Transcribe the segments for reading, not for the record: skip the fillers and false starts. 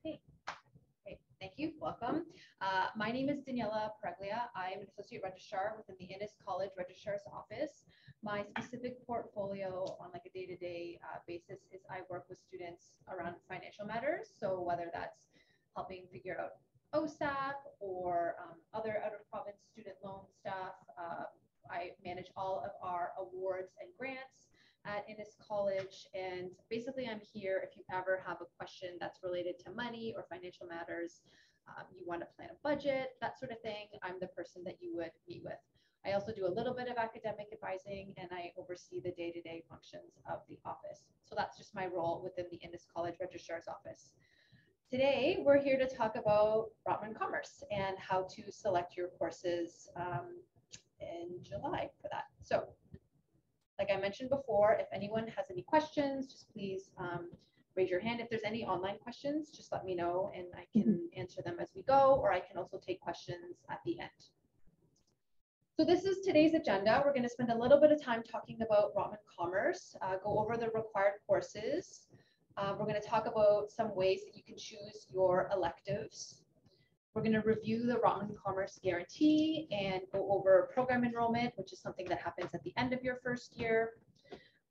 Okay, great. Thank you. Welcome. My name is Daniela Pirraglia. I'm an associate registrar within the Innis College Registrar's Office. My specific portfolio on like a day-to-day basis is I work with students around financial matters. So whether that's helping figure out OSAP or other out-of-province student loan stuff, I manage all of our awards and grants at Innis College. And basically, I'm here if you ever have a question that's related to money or financial matters, you want to plan a budget, that sort of thing, I'm the person that you would meet with. I also do a little bit of academic advising, and I oversee the day-to-day functions of the office. So that's just my role within the Innis College Registrar's Office. Today, we're here to talk about Rotman Commerce and how to select your courses in July for that. So like I mentioned before, if anyone has any questions, just please raise your hand. If there's any online questions, just let me know and I can answer them as we go, or I can also take questions at the end. So this is today's agenda. We're going to spend a little bit of time talking about Rotman Commerce, go over the required courses. We're going to talk about some ways that you can choose your electives. We're going to review the Rotman Commerce Guarantee and go over program enrollment, which is something that happens at the end of your first year.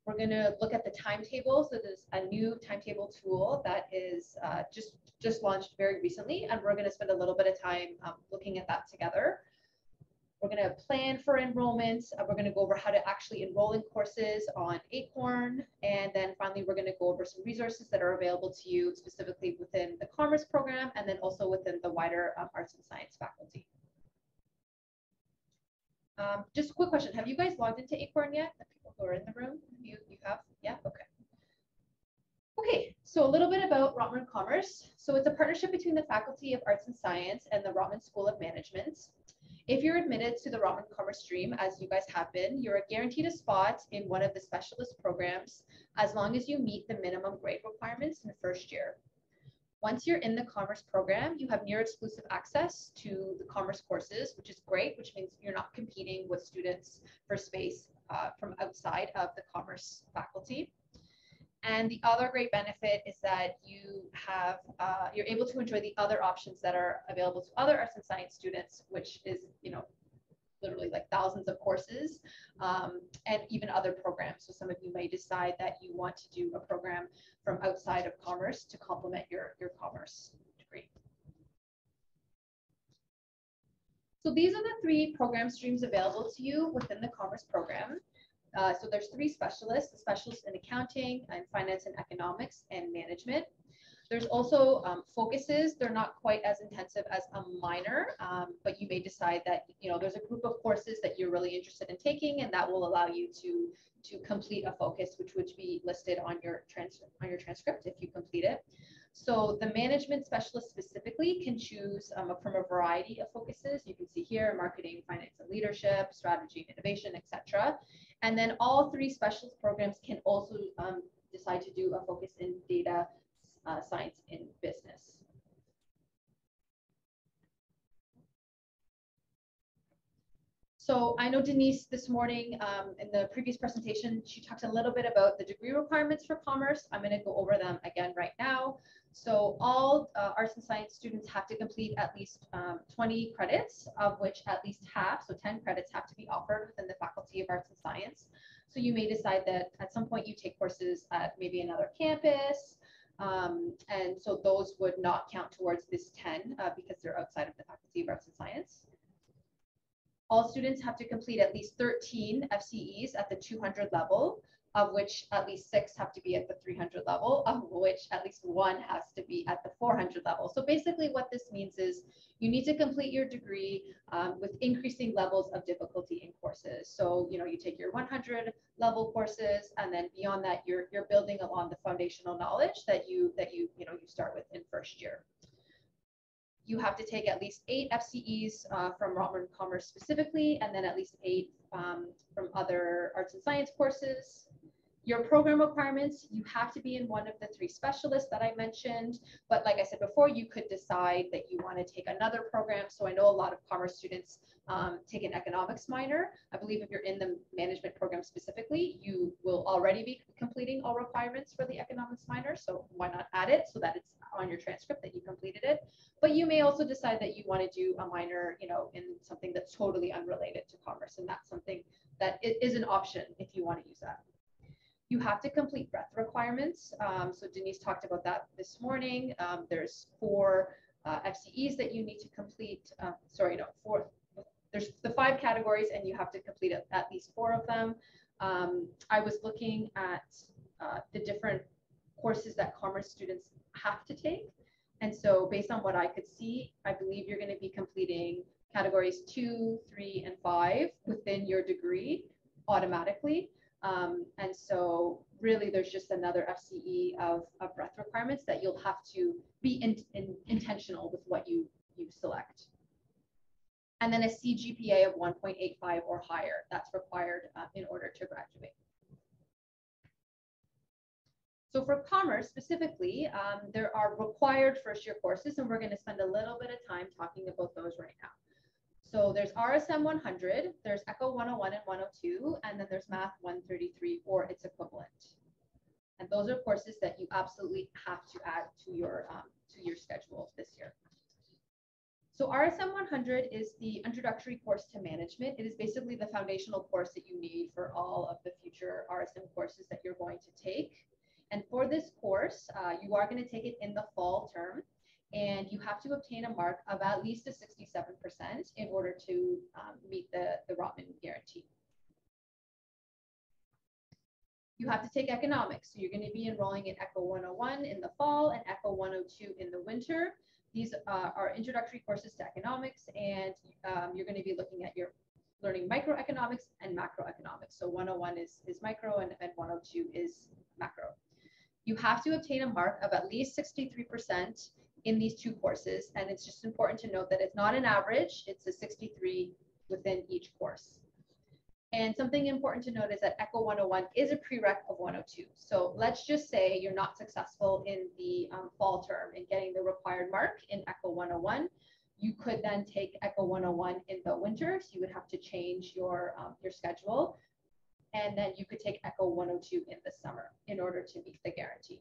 We're going to look at the timetable. So there's a new timetable tool that is just launched very recently, and we're going to spend a little bit of time looking at that together. We're going to plan for enrollment. We're going to go over how to actually enroll in courses on Acorn. And then finally, we're going to go over some resources that are available to you specifically within the Commerce program and then also within the wider Arts and Science faculty. Just a quick question. Have you guys logged into Acorn yet? The people who are in the room? You have? Yeah? Okay. Okay, so a little bit about Rotman Commerce. So it's a partnership between the Faculty of Arts and Science and the Rotman School of Management. If you're admitted to the Rotman Commerce stream, as you guys have been, you're guaranteed a spot in one of the specialist programs as long as you meet the minimum grade requirements in the first year. Once you're in the Commerce program, you have near exclusive access to the Commerce courses, which is great, which means you're not competing with students for space from outside of the Commerce faculty. And the other great benefit is that you're able to enjoy the other options that are available to other arts and science students, which is, literally like thousands of courses and even other programs. So some of you may decide that you want to do a program from outside of Commerce to complement your Commerce degree. So these are the three program streams available to you within the Commerce program. So there's three specialists, a specialist in accounting and finance and economics and management. There's also focuses. They're not quite as intensive as a minor, but you may decide that, there's a group of courses that you're really interested in taking, and that will allow you to complete a focus, which would be listed on your transcript if you complete it. So the management specialist specifically can choose from a variety of focuses. You can see here, marketing, finance and leadership, strategy and innovation, etc. And then all three specialist programs can also decide to do a focus in data science in business. So I know Denise this morning in the previous presentation, she talked a little bit about the degree requirements for Commerce. I'm going to go over them again right now. So all arts and science students have to complete at least 20 credits, of which at least half, so 10 credits, have to be offered within the Faculty of Arts and Science. So you may decide that at some point you take courses at maybe another campus, and so those would not count towards this 10 because they're outside of the Faculty of Arts and Science. All students have to complete at least 13 FCEs at the 200 level, of which at least 6 have to be at the 300 level, of which at least 1 has to be at the 400 level. So basically what this means is you need to complete your degree with increasing levels of difficulty in courses. So, you take your 100 level courses, and then beyond that, you're building along the foundational knowledge that you start with in first year. You have to take at least 8 FCEs from Rotman Commerce specifically, and then at least 8 from other arts and science courses. Your program requirements, you have to be in one of the 3 specialists that I mentioned, but like I said before, you could decide that you want to take another program. So I know a lot of Commerce students take an economics minor. I believe if you're in the management program specifically, you will already be completing all requirements for the economics minor, so why not add it so that it's on your transcript that you completed it. But you may also decide that you want to do a minor, in something that's totally unrelated to commerce, and that's something that is an option if you want to use that. You have to complete breadth requirements. So Denise talked about that this morning. There's 4 FCEs that you need to complete. Four. There's the 5 categories, and you have to complete at least 4 of them. I was looking at the different courses that commerce students have to take. And so based on what I could see, I believe you're going to be completing categories 2, 3, and 5 within your degree automatically. And so really there's just another FCE of breadth requirements that you'll have to be intentional with what you select. And then a CGPA of 1.85 or higher, that's required in order to graduate. So for commerce specifically, there are required first-year courses, and we're going to spend a little bit of time talking about those right now. So there's RSM 100, there's ECHO 101 and 102, and then there's Math 133 or its equivalent. And those are courses that you absolutely have to add to your schedule this year. So RSM 100 is the introductory course to management. It is basically the foundational course that you need for all of the future RSM courses that you're going to take. And for this course, you are going to take it in the fall term, and you have to obtain a mark of at least a 67% in order to meet the Rotman guarantee. You have to take economics. So you're going to be enrolling in ECHO 101 in the fall and ECHO 102 in the winter. These are introductory courses to economics, and you're going to be looking at your learning microeconomics and macroeconomics. So 101 is micro and 102 is macro. You have to obtain a mark of at least 63% in these 2 courses, and it's just important to note that it's not an average, it's a 63 within each course. And something important to note is that ECHO 101 is a prereq of 102. So let's just say you're not successful in the fall term in getting the required mark in ECHO 101. You could then take ECHO 101 in the winter, so you would have to change your schedule. And then you could take ECHO 102 in the summer in order to meet the guarantee.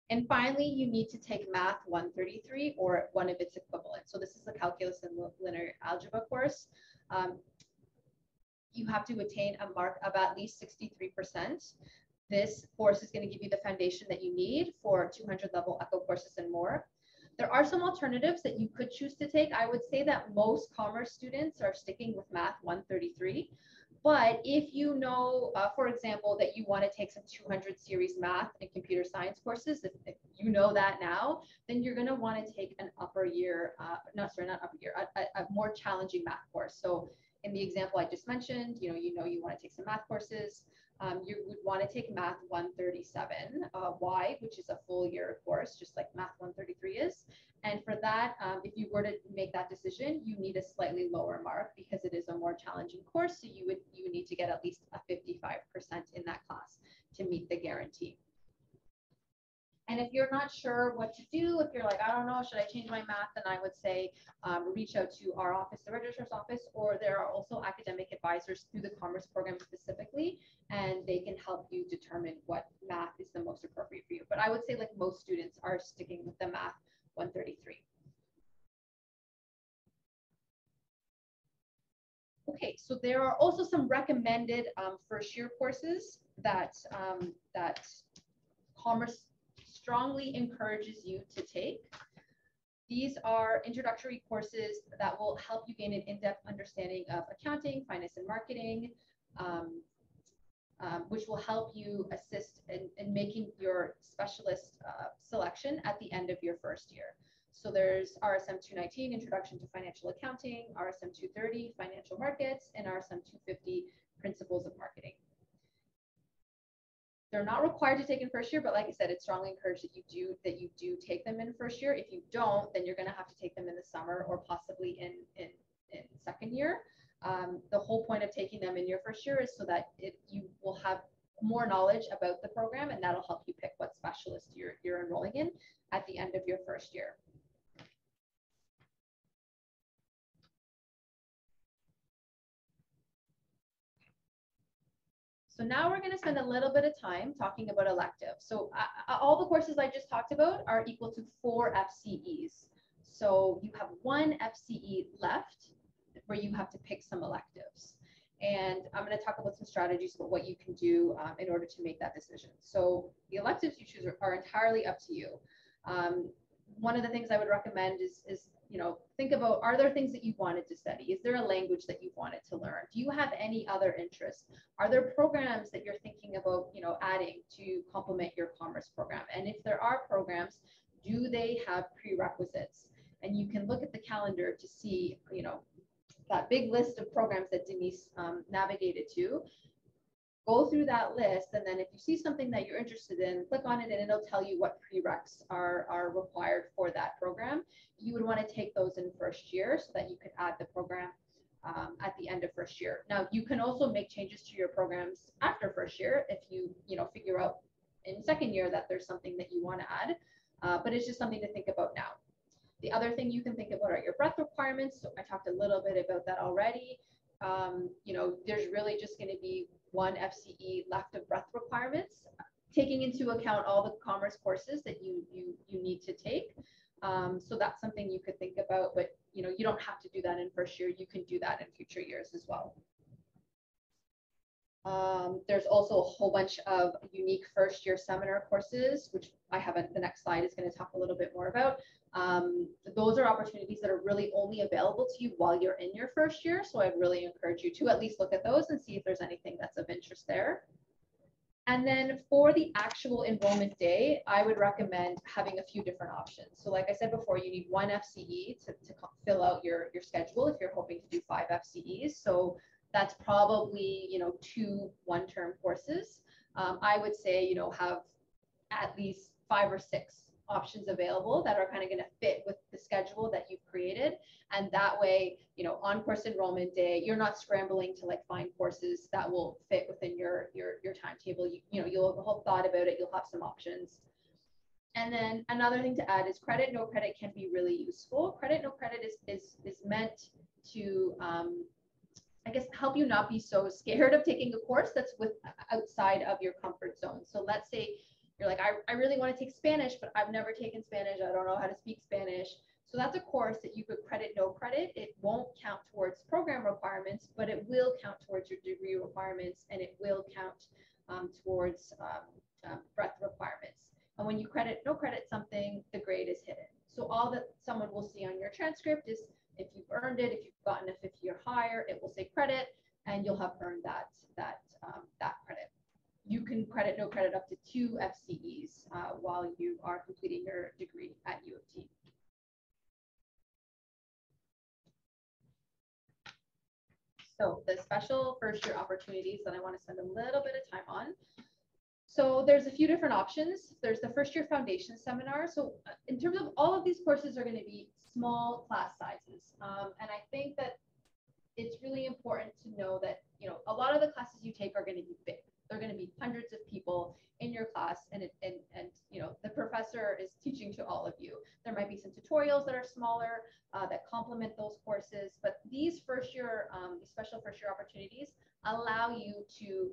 And finally, you need to take Math 133 or one of its equivalents. So this is the calculus and linear algebra course. You have to attain a mark of at least 63%. This course is going to give you the foundation that you need for 200 level ECHO courses and more. There are some alternatives that you could choose to take. I would say that most commerce students are sticking with Math 133. But if you know, for example, that you want to take some 200 series math and computer science courses, if you know that now, then you're going to want to take an a more challenging math course. So in the example I just mentioned, you want to take some math courses. You would want to take Math 137 Y, which is a full year course, just like Math 133 is. And for that, if you were to make that decision, you need a slightly lower mark because it is a more challenging course. So you need to get at least a 55% in that class to meet the guarantee. And if you're not sure what to do, if you're like, I don't know, should I change my math? Then I would say reach out to our office, the registrar's office, or there are also academic advisors through the commerce program specifically, and they can help you determine what math is the most appropriate for you. But I would say like most students are sticking with the Math 133. Okay, so there are also some recommended first year courses that commerce strongly encourages you to take. These are introductory courses that will help you gain an in-depth understanding of accounting, finance, and marketing, which will help you assist in making your specialist selection at the end of your first year. So there's RSM 219, Introduction to Financial Accounting, RSM 230, Financial Markets, and RSM 250, Principles of Marketing. They're not required to take in first year, but like I said, it's strongly encouraged that you do take them in first year. If you don't, then you're going to have to take them in the summer or possibly in second year. The whole point of taking them in your first year is so that you will have more knowledge about the program, and that'll help you pick what specialist you're enrolling in at the end of your first year. So now we're going to spend a little bit of time talking about electives. So all the courses I just talked about are equal to 4 FCEs. So you have 1 FCE left where you have to pick some electives. And I'm going to talk about some strategies about what you can do in order to make that decision. So the electives you choose are entirely up to you. One of the things I would recommend is think about, are there things that you wanted to study? Is there a language that you wanted to learn? Do you have any other interests? Are there programs that you're thinking about, adding to complement your commerce program? And if there are programs, do they have prerequisites? And you can look at the calendar to see, that big list of programs that Denise navigated to. Go through that list, and then if you see something that you're interested in, click on it and it'll tell you what prereqs are required for that program. You would want to take those in first year so that you could add the program at the end of first year. Now, you can also make changes to your programs after first year if you figure out in second year that there's something that you want to add, but it's just something to think about now. The other thing you can think about are your breadth requirements. So I talked a little bit about that already. There's really just going to be 1 FCE left of breadth requirements, taking into account all the commerce courses that you need to take. So that's something you could think about, but you don't have to do that in first year. You can do that in future years as well. There's also a whole bunch of unique first year seminar courses, which I have the next slide is going to talk a little bit more about. Those are opportunities that are really only available to you while you're in your first year. So I'd really encourage you to at least look at those and see if there's anything that's of interest there. And then for the actual enrollment day, I would recommend having a few different options. So like I said before, you need 1 FCE to fill out your schedule if you're hoping to do 5 FCEs. So that's probably, 2 one-term courses. I would say, have at least 5 or 6 options available that are kind of going to fit with the schedule that you've created. And that way, on course enrollment day, you're not scrambling to find courses that will fit within your timetable. You'll have thought about it. You'll have some options. And then another thing to add is credit, no credit can be really useful. Credit, no credit is meant to, I guess, help you not be so scared of taking a course that's outside of your comfort zone. So let's say you're like, I really want to take Spanish, but I've never taken Spanish. I don't know how to speak Spanish. So that's a course that you could credit, no credit. It won't count towards program requirements, but it will count towards your degree requirements, and it will count towards breadth requirements. And when you credit, no credit something, the grade is hidden. So all that someone will see on your transcript is if you've earned it, if you've gotten a 50 or higher, it will say credit, and you'll have earned that credit. You can credit, no credit up to 2 FCEs while you are completing your degree at U of T. So the special first year opportunities that I want to spend a little bit of time on. So there's a few different options. There's the first year foundation seminar. So in terms of all of these courses are going to be small class sizes. And I think that it's really important to know that, a lot of the classes you take are going to be big. They're going to be hundreds of people in your class, and the professor is teaching to all of you. There might be some tutorials that are smaller that complement those courses, but these first year, these special first year opportunities allow you to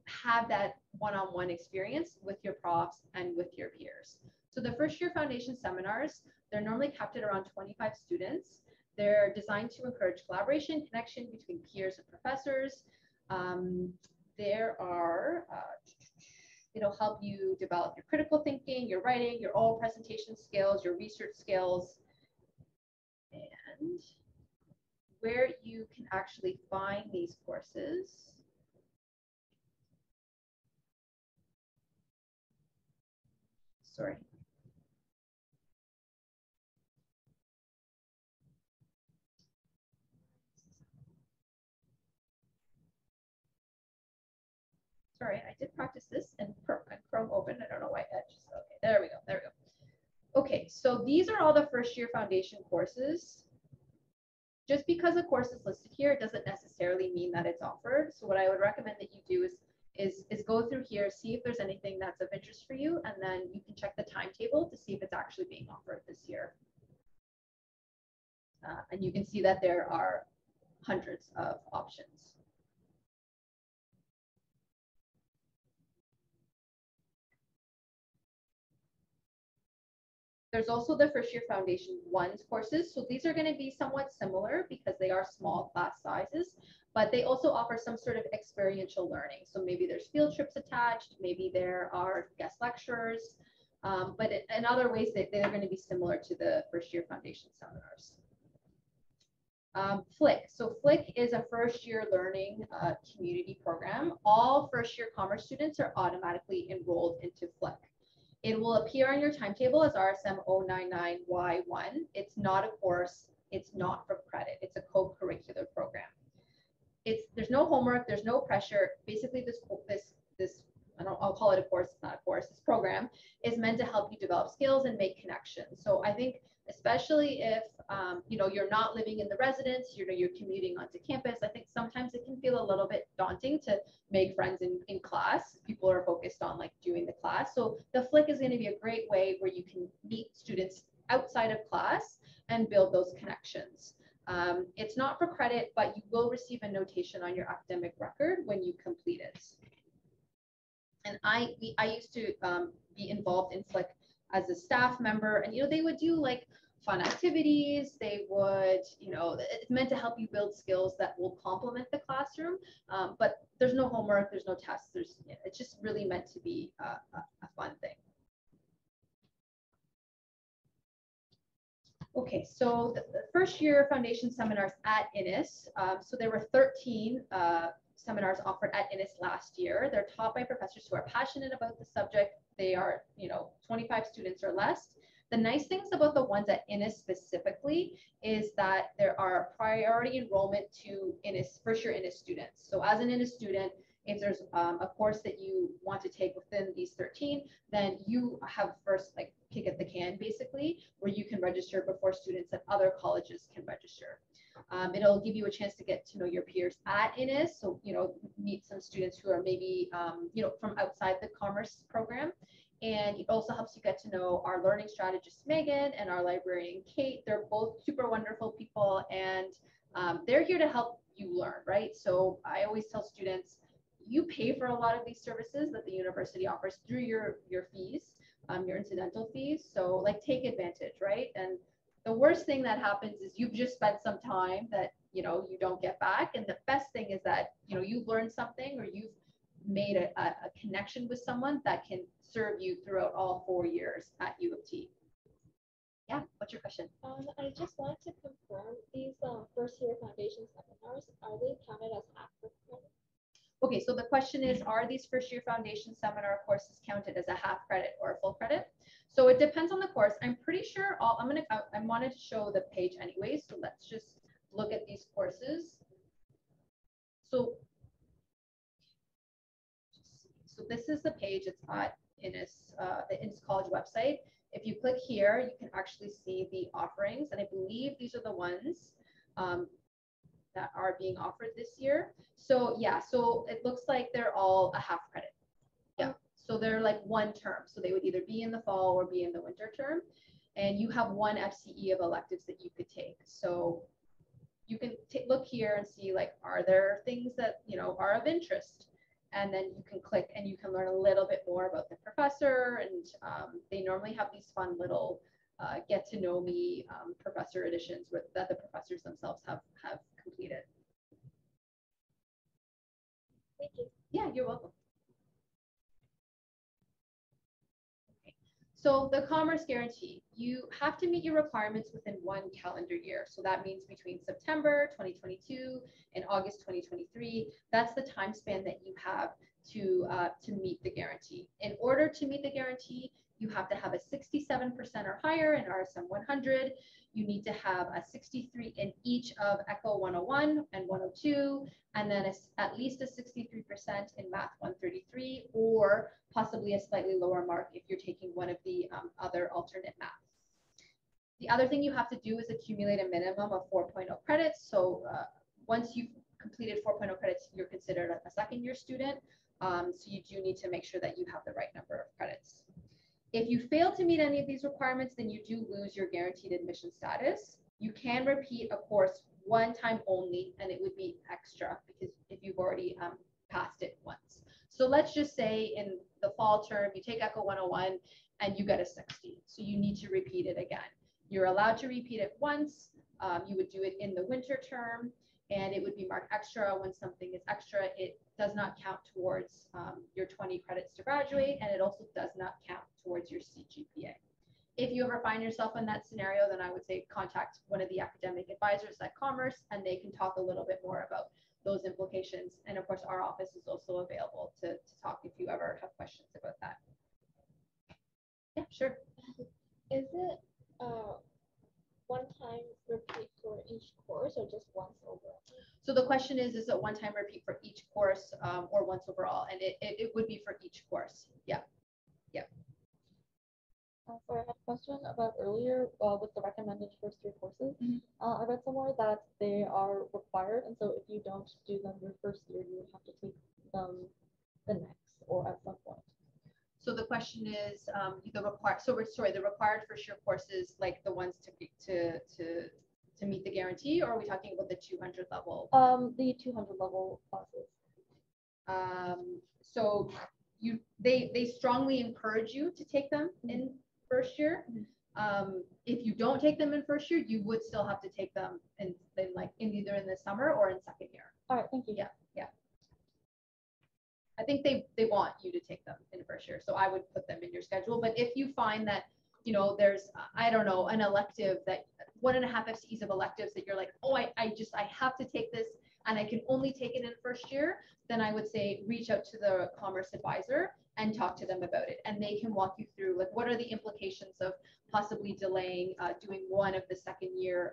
have that one-on-one experience with your profs and with your peers. So the first year foundation seminars, they're normally capped at around 25 students. They're designed to encourage collaboration, connection between peers and professors. It'll help you develop your critical thinking, your writing, your oral presentation skills, your research skills. And where you can actually find these courses. Sorry. Sorry, I did practice this and Chrome open. I don't know why Edge. Okay, there we go. There we go. Okay, so these are all the first year foundation courses. Just because a course is listed here, it doesn't necessarily mean that it's offered. So what I would recommend that you do is go through here, see if there's anything that's of interest for you, and then you can check the timetable to see if it's actually being offered this year. And you can see that there are hundreds of options. There's also the first year foundation ones courses. So these are going to be somewhat similar because they are small class sizes, but they also offer some sort of experiential learning. So maybe there's field trips attached, maybe there are guest lecturers, but in other ways they're going to be similar to the first year foundation seminars. FLIC. So FLIC is a first year learning community program. All first year commerce students are automatically enrolled into FLIC. It will appear on your timetable as RSM 099Y1. It's not a course. It's not for credit. It's a co-curricular program. There's no homework. There's no pressure. Basically, I'll call it a course. It's not a course. This program is meant to help you develop skills and make connections. So I think, especially if you're not living in the residence, you're commuting onto campus, I think sometimes it can feel a little bit daunting to make friends in class. People are focused on like doing the class. So the FLIC is going to be a great way where you can meet students outside of class and build those connections. It's not for credit, but you will receive a notation on your academic record when you complete it. And I used to be involved in FLIC as a staff member, and they would do like fun activities. They would, it's meant to help you build skills that will complement the classroom. But there's no homework, there's no tests. It's just really meant to be a fun thing. Okay, so the first year foundation seminars at Innis. So there were 13 seminars offered at Innis last year. They're taught by professors who are passionate about the subject. They are, 25 students or less. The nice things about the ones at Innis specifically is that there are priority enrollment to Innis, first year Innis students. So as an Innis student, if there's a course that you want to take within these 13, then you have first like kick at the can basically, where you can register before students at other colleges can register. It'll give you a chance to get to know your peers at Innis, so meet some students who are maybe from outside the commerce program. And it also helps you get to know our learning strategist Megan and our librarian Kate. They're both super wonderful people, and they're here to help you learn, right? So I always tell students, you pay for a lot of these services that the university offers through your fees, your incidental fees. So like take advantage, right? And the worst thing that happens is you've just spent some time that you don't get back. And the best thing is that you've learned something, or you've made a connection with someone that can serve you throughout all 4 years at U of T. Yeah, what's your question? I just wanted to confirm these first year foundation seminars, are they counted as half credit? Okay, so the question is, are these first year foundation seminar courses counted as a half credit or a full credit? So it depends on the course. I'm pretty sure I wanted to show the page anyway, so let's just look at these courses. So this is the page. It's at Innis, the Innis College website. If you click here, you can actually see the offerings, and I believe these are the ones that are being offered this year. So yeah, so it looks like they're all a half credit. Yeah, so they're like one term. So they would either be in the fall or be in the winter term. And you have one FCE of electives that you could take. So you can look here and see like, are there things that are of interest? And then you can click and you can learn a little bit more about the professor. And they normally have these fun little get to know me professor editions that the professors themselves have completed. Thank you. Yeah, you're welcome. Okay. So the Commerce Guarantee, you have to meet your requirements within 1 calendar year. So that means between September 2022 and August 2023. That's the time span that you have to meet the guarantee. In order to meet the guarantee, you have to have a 67% or higher in RSM 100. You need to have a 63 in each of ECHO 101 and 102, and then at least a 63% in Math 133, or possibly a slightly lower mark if you're taking one of the other alternate maths. The other thing you have to do is accumulate a minimum of 4.0 credits. So once you've completed 4.0 credits, you're considered a second-year student. So you do need to make sure that you have the right number of credits. If you fail to meet any of these requirements, then you do lose your guaranteed admission status. You can repeat a course one time only, and it would be extra because if you've already passed it once. So let's just say in the fall term, you take ECHO 101 and you get a 60. So you need to repeat it again. You're allowed to repeat it once. You would do it in the winter term, and it would be marked extra when something is extra. It does not count towards your 20 credits to graduate, and it also does not count towards your CGPA. If you ever find yourself in that scenario, then I would say contact one of the academic advisors at Commerce, and they can talk a little bit more about those implications. And of course, our office is also available to talk if you ever have questions about that. Yeah, sure. Is it one-time repeat for each course or just once overall? So the question is it one-time repeat for each course or once overall? And it would be for each course. Yeah. Yeah. So I had a question about earlier with the recommended first year courses. I read somewhere that they are required, and so if you don't do them your first year, you would have to take them the next or at some point. So the question is the required first year courses, like the ones to meet the guarantee, or are we talking about the 200 level? The 200 level classes. So they strongly encourage you to take them in first year. If you don't take them in first year, you would still have to take them in either in the summer or in second year. All right, thank you. Yeah. I think they want you to take them in first year, so I would put them in your schedule. But if you find that, you know, there's, I don't know, an elective that 1.5 FTEs of electives that you're like, oh, I have to take this and I can only take it in first year, then I would say reach out to the Commerce advisor and talk to them about it. And they can walk you through, like, what are the implications of possibly delaying doing one of the second year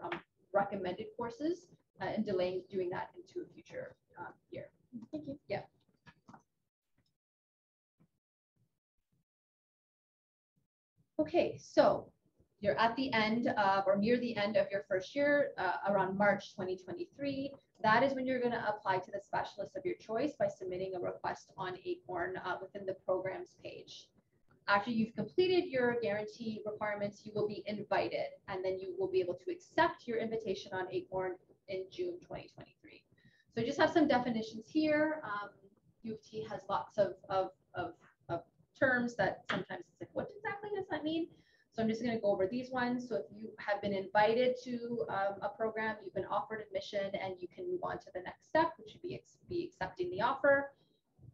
recommended courses and delaying doing that into a future year. Thank you. Yeah. Okay, so you're at the end of, or near the end of your first year, around March 2023. That is when you're going to apply to the specialist of your choice by submitting a request on Acorn within the programs page. After you've completed your guarantee requirements, you will be invited, and then you will be able to accept your invitation on Acorn in June 2023. So I just have some definitions here. U of T has lots of terms that sometimes it's like, what exactly does that mean? So I'm just going to go over these ones. So if you have been invited to a program, you've been offered admission, and you can move on to the next step, which would be accepting the offer.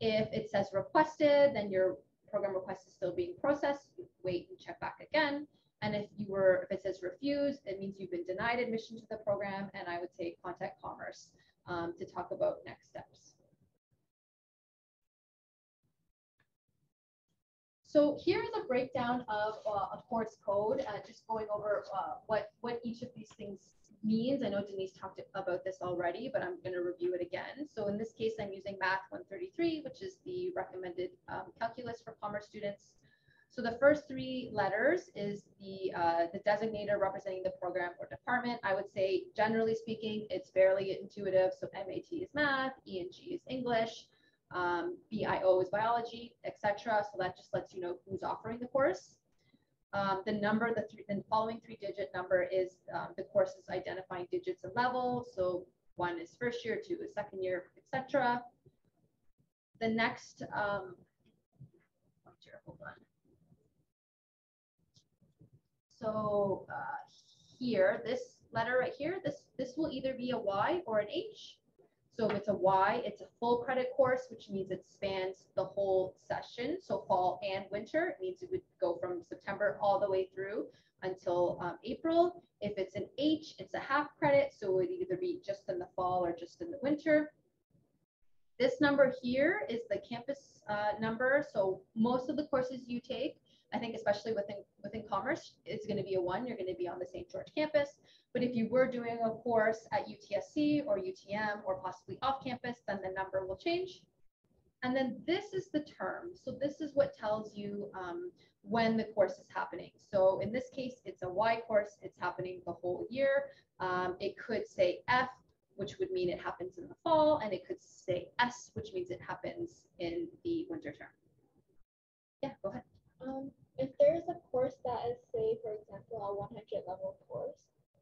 If it says requested, then your program request is still being processed. You wait and check back again. And if it says refused, it means you've been denied admission to the program, and I would say contact Commerce to talk about next steps. So here is a breakdown of a course code, just going over what each of these things means. I know Denise talked about this already, but I'm going to review it again. So in this case, I'm using Math 133, which is the recommended calculus for commerce students. So the first three letters is the designator representing the program or department. I would say, generally speaking, it's fairly intuitive. So MAT is math, ENG is English, BIO is biology, etc. So that just lets you know who's offering the course. The number, the following three-digit number is the course's identifying digits and level. So 1 is first year, 2 is second year, etc. The next, hold on. So here, this letter right here, this will either be a Y or an H. So if it's a Y, it's a full credit course, which means it spans the whole session. So fall and winter, it means it would go from September all the way through until April. If it's an H, it's a half credit. So it would either be just in the fall or just in the winter. This number here is the campus number. So most of the courses you take, I think especially within commerce, it's going to be a 1. You're going to be on the St. George campus. But if you were doing a course at UTSC or UTM or possibly off campus, then the number will change. And then this is the term. So this is what tells you when the course is happening. So in this case, it's a Y course. It's happening the whole year. It could say F, which would mean it happens in the fall. And it could say S, which means it happens in the winter term. Yeah, go ahead. If there's a course that is, say, for example, a 100 level course,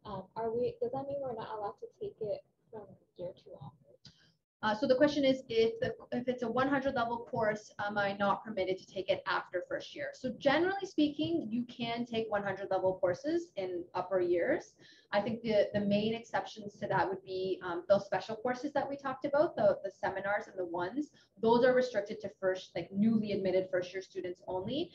does that mean we're not allowed to take it from year 2 onwards? So the question is, if if it's a 100 level course, am I not permitted to take it after first year? So generally speaking, you can take 100 level courses in upper years. I think the main exceptions to that would be those special courses that we talked about, the seminars and the ones. Those are restricted to like newly admitted first year students only.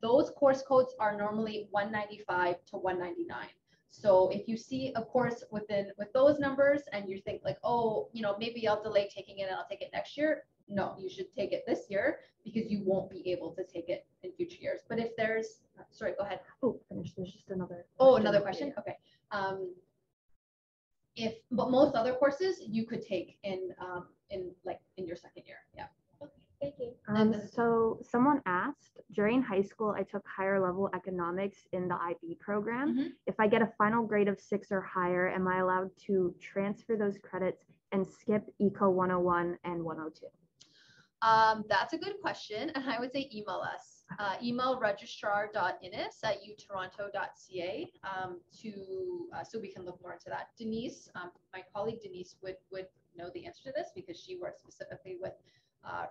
Those course codes are normally 195 to 199. So if you see a course with those numbers and you think like, oh, maybe I'll delay taking it and I'll take it next year. No, you should take it this year because you won't be able to take it in future years. But if there's, sorry, go ahead. Oh, finish. There's just another. Oh, another question. Okay. But most other courses you could take in your second year. Yeah. Thank you. So someone asked, during high school, I took higher level economics in the IB program. Mm-hmm. If I get a final grade of 6 or higher, am I allowed to transfer those credits and skip Eco 101 and 102? That's a good question. And I would say email us. Email registrar.innis@utoronto.ca so we can look more into that. Denise, my colleague Denise would know the answer to this because she works specifically with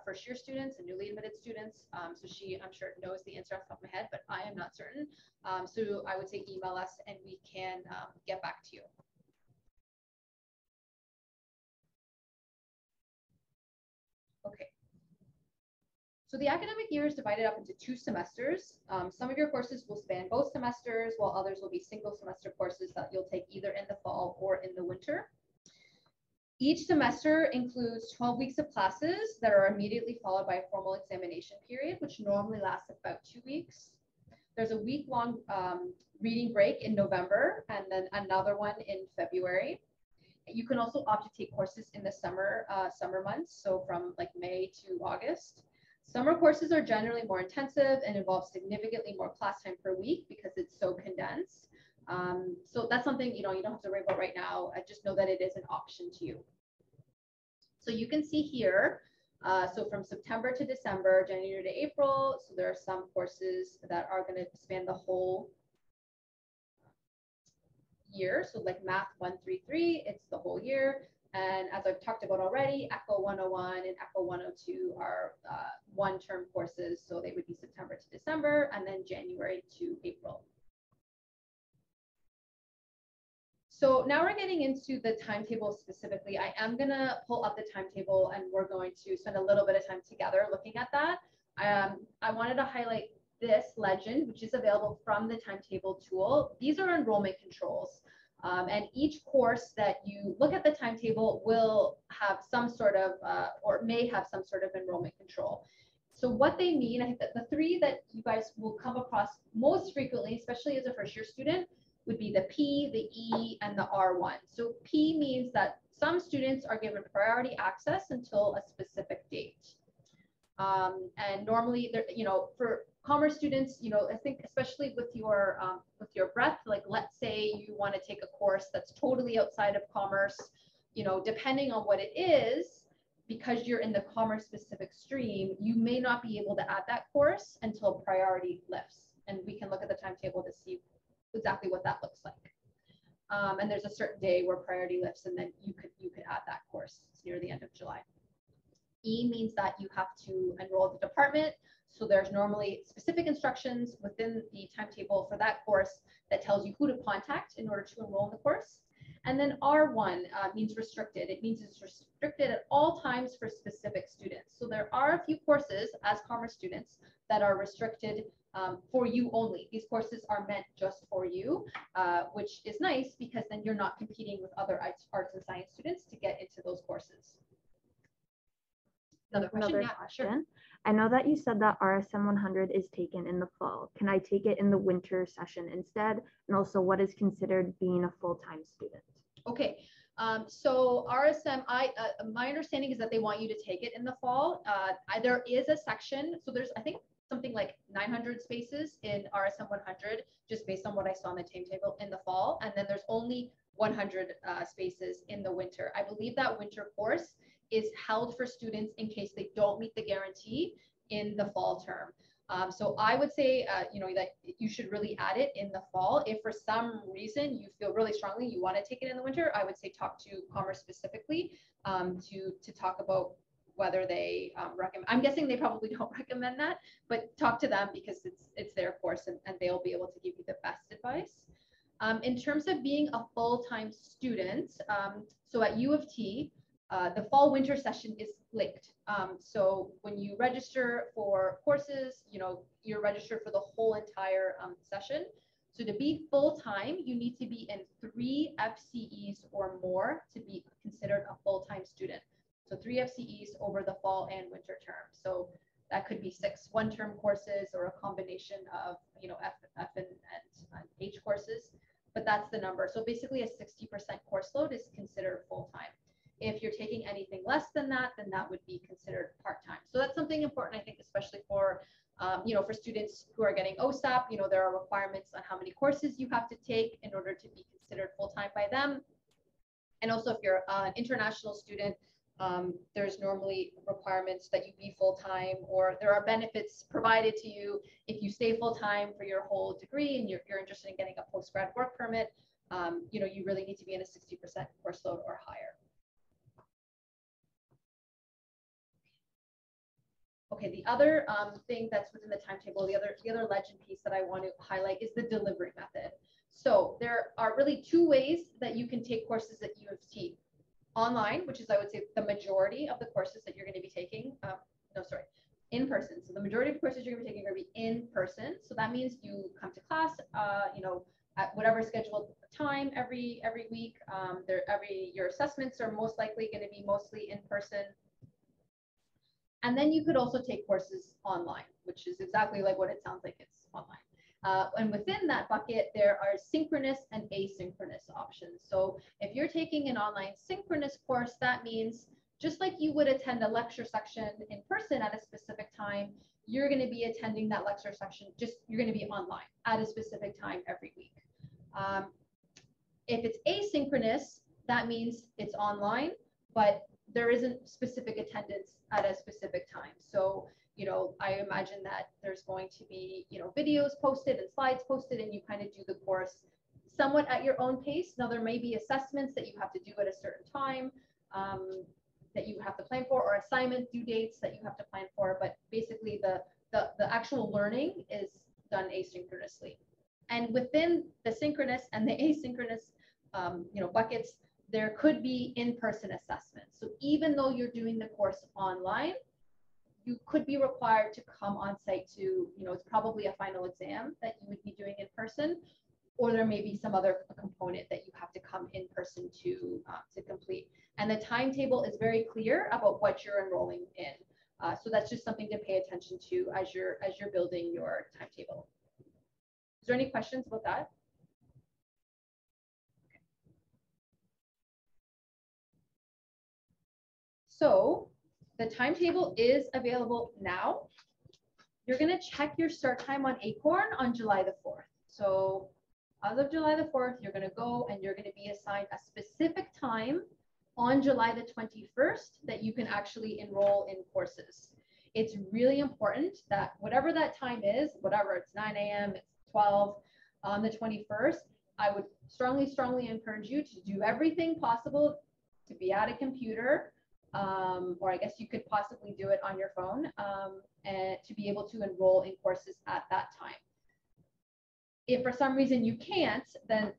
first year students and newly admitted students. So she, I'm sure, knows the answer off the top of my head, but I am not certain. So I would say email us and we can get back to you. Okay. So the academic year is divided up into 2 semesters. Some of your courses will span both semesters, while others will be single semester courses that you'll take either in the fall or in the winter. Each semester includes 12 weeks of classes that are immediately followed by a formal examination period, which normally lasts about 2 weeks. There's a week-long reading break in November and then another one in February. You can also opt to take courses in the summer months, so from like May to August. Summer courses are generally more intensive and involve significantly more class time per week because it's so condensed. So that's something you don't have to worry about right now. I just know that it is an option to you. So you can see here, so from September to December, January to April, so there are some courses that are going to span the whole year. So like Math 133, it's the whole year. And as I've talked about already, ECHO 101 and ECHO 102 are one-term courses. So they would be September to December and then January to April. So now we're getting into the timetable specifically. I am going to pull up the timetable and we're going to spend a little bit of time together looking at that. I wanted to highlight this legend, which is available from the timetable tool. These are enrollment controls. And each course that you look at the timetable will have some sort of, or may have some sort of enrollment control. So what they mean, I think that the 3 that you guys will come across most frequently, especially as a first year student, would be the P, the E, and the R1. So P means that some students are given priority access until a specific date. And normally, for commerce students, I think especially with your breadth, like let's say you want to take a course that's totally outside of commerce, depending on what it is, because you're in the commerce specific stream, you may not be able to add that course until priority lifts. And we can look at the timetable to see exactly what that looks like. And there's a certain day where priority lifts, and then you could add that course. It's near the end of July. E means that you have to enroll at the department. So there's normally specific instructions within the timetable for that course that tells you who to contact in order to enroll in the course. And then R1 means restricted. It means it's restricted at all times for specific students. So there are a few courses as commerce students that are restricted for you only. These courses are meant just for you, which is nice because then you're not competing with other arts and science students to get into those courses. Another question? Yeah, sure. I know that you said that RSM 100 is taken in the fall. Can I take it in the winter session instead? And also, what is considered being a full-time student? Okay, so RSM, my understanding is that they want you to take it in the fall. There is a section, so there's, I think, something like 900 spaces in RSM 100, just based on what I saw on the timetable in the fall. And then there's only 100 spaces in the winter. I believe that winter course is held for students in case they don't meet the guarantee in the fall term. So I would say, that you should really add it in the fall. If for some reason you feel really strongly you want to take it in the winter, I would say talk to Commerce specifically to talk about whether they recommend. I'm guessing they probably don't recommend that, but talk to them because it's their course, and they'll be able to give you the best advice. In terms of being a full-time student, so at U of T, the fall winter session is linked. So when you register for courses, you're registered for the whole entire session. So to be full-time, you need to be in 3 FCEs or more to be considered a full-time student. So 3 FCEs over the fall and winter term. So that could be 6 one-term courses or a combination of, F and H courses, but that's the number. So basically a 60% course load is considered full-time. If you're taking anything less than that, then that would be considered part-time. So that's something important, I think, especially for for students who are getting OSAP, there are requirements on how many courses you have to take in order to be considered full-time by them. And also if you're an international student, there's normally requirements that you be full-time, or there are benefits provided to you if you stay full-time for your whole degree and you're interested in getting a post-grad work permit. You really need to be in a 60% course load or higher. Okay, the other thing that's within the timetable, the other legend piece that I want to highlight is the delivery method. So there are really 2 ways that you can take courses at U of T. Online, which is, I would say, the majority of the courses that you're going to be taking. In person. So the majority of courses you're going to be taking are going to be in person. So that means you come to class, at whatever scheduled time every week. Your assessments are most likely going to be mostly in person. And then you could also take courses online, which is exactly like what it sounds like, it's online. And within that bucket, there are synchronous and asynchronous options. So if you're taking an online synchronous course, that means just like you would attend a lecture section in person at a specific time, you're going to be attending that lecture section, you're going to be online at a specific time every week. If it's asynchronous, that means it's online, but there isn't specific attendance at a specific time. So, I imagine that there's going to be, videos posted and slides posted, and you kind of do the course somewhat at your own pace. Now, there may be assessments that you have to do at a certain time that you have to plan for, or assignment due dates that you have to plan for. But basically, the actual learning is done asynchronously. And within the synchronous and the asynchronous, buckets, there could be in-person assessments. So even though you're doing the course online, you could be required to come on site to, it's probably a final exam that you would be doing in person, or there may be some other component that you have to come in person to complete. And the timetable is very clear about what you're enrolling in. So that's just something to pay attention to as you're building your timetable. Is there any questions about that? So the timetable is available now. You're going to check your start time on Acorn on July the 4th. So as of July the 4th, you're going to go and you're going to be assigned a specific time on July the 21st that you can actually enroll in courses. It's really important that whatever that time is, whatever it's 9 a.m., it's 12 on the 21st, I would strongly encourage you to do everything possible to be at a computer, or I guess you could possibly do it on your phone, and to be able to enroll in courses at that time. If for some reason you can't, then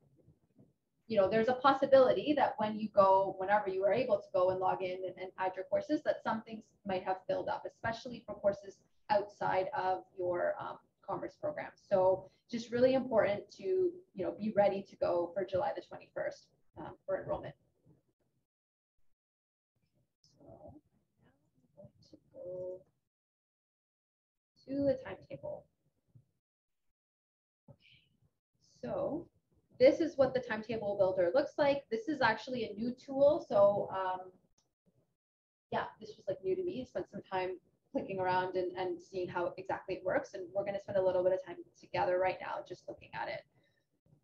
there's a possibility that whenever you are able to go and log in and add your courses, that some things might have filled up, especially for courses outside of your commerce program. So just really important to be ready to go for July the 21st for enrollment. So now I'm going to go to the timetable. Okay, so this is what the timetable builder looks like. This is actually a new tool. So yeah, this was like new to me. Spent some time clicking around and seeing how exactly it works. And we're going to spend a little bit of time together right now just looking at it.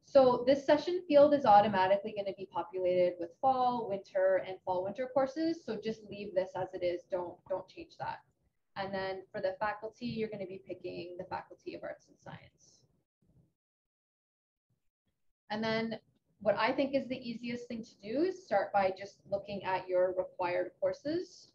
So this session field is automatically going to be populated with fall, winter, and fall-winter courses. So just leave this as it is. Don't change that. And then for the faculty, you're going to be picking the Faculty of Arts and Science. And then what I think is the easiest thing to do is start by just looking at your required courses.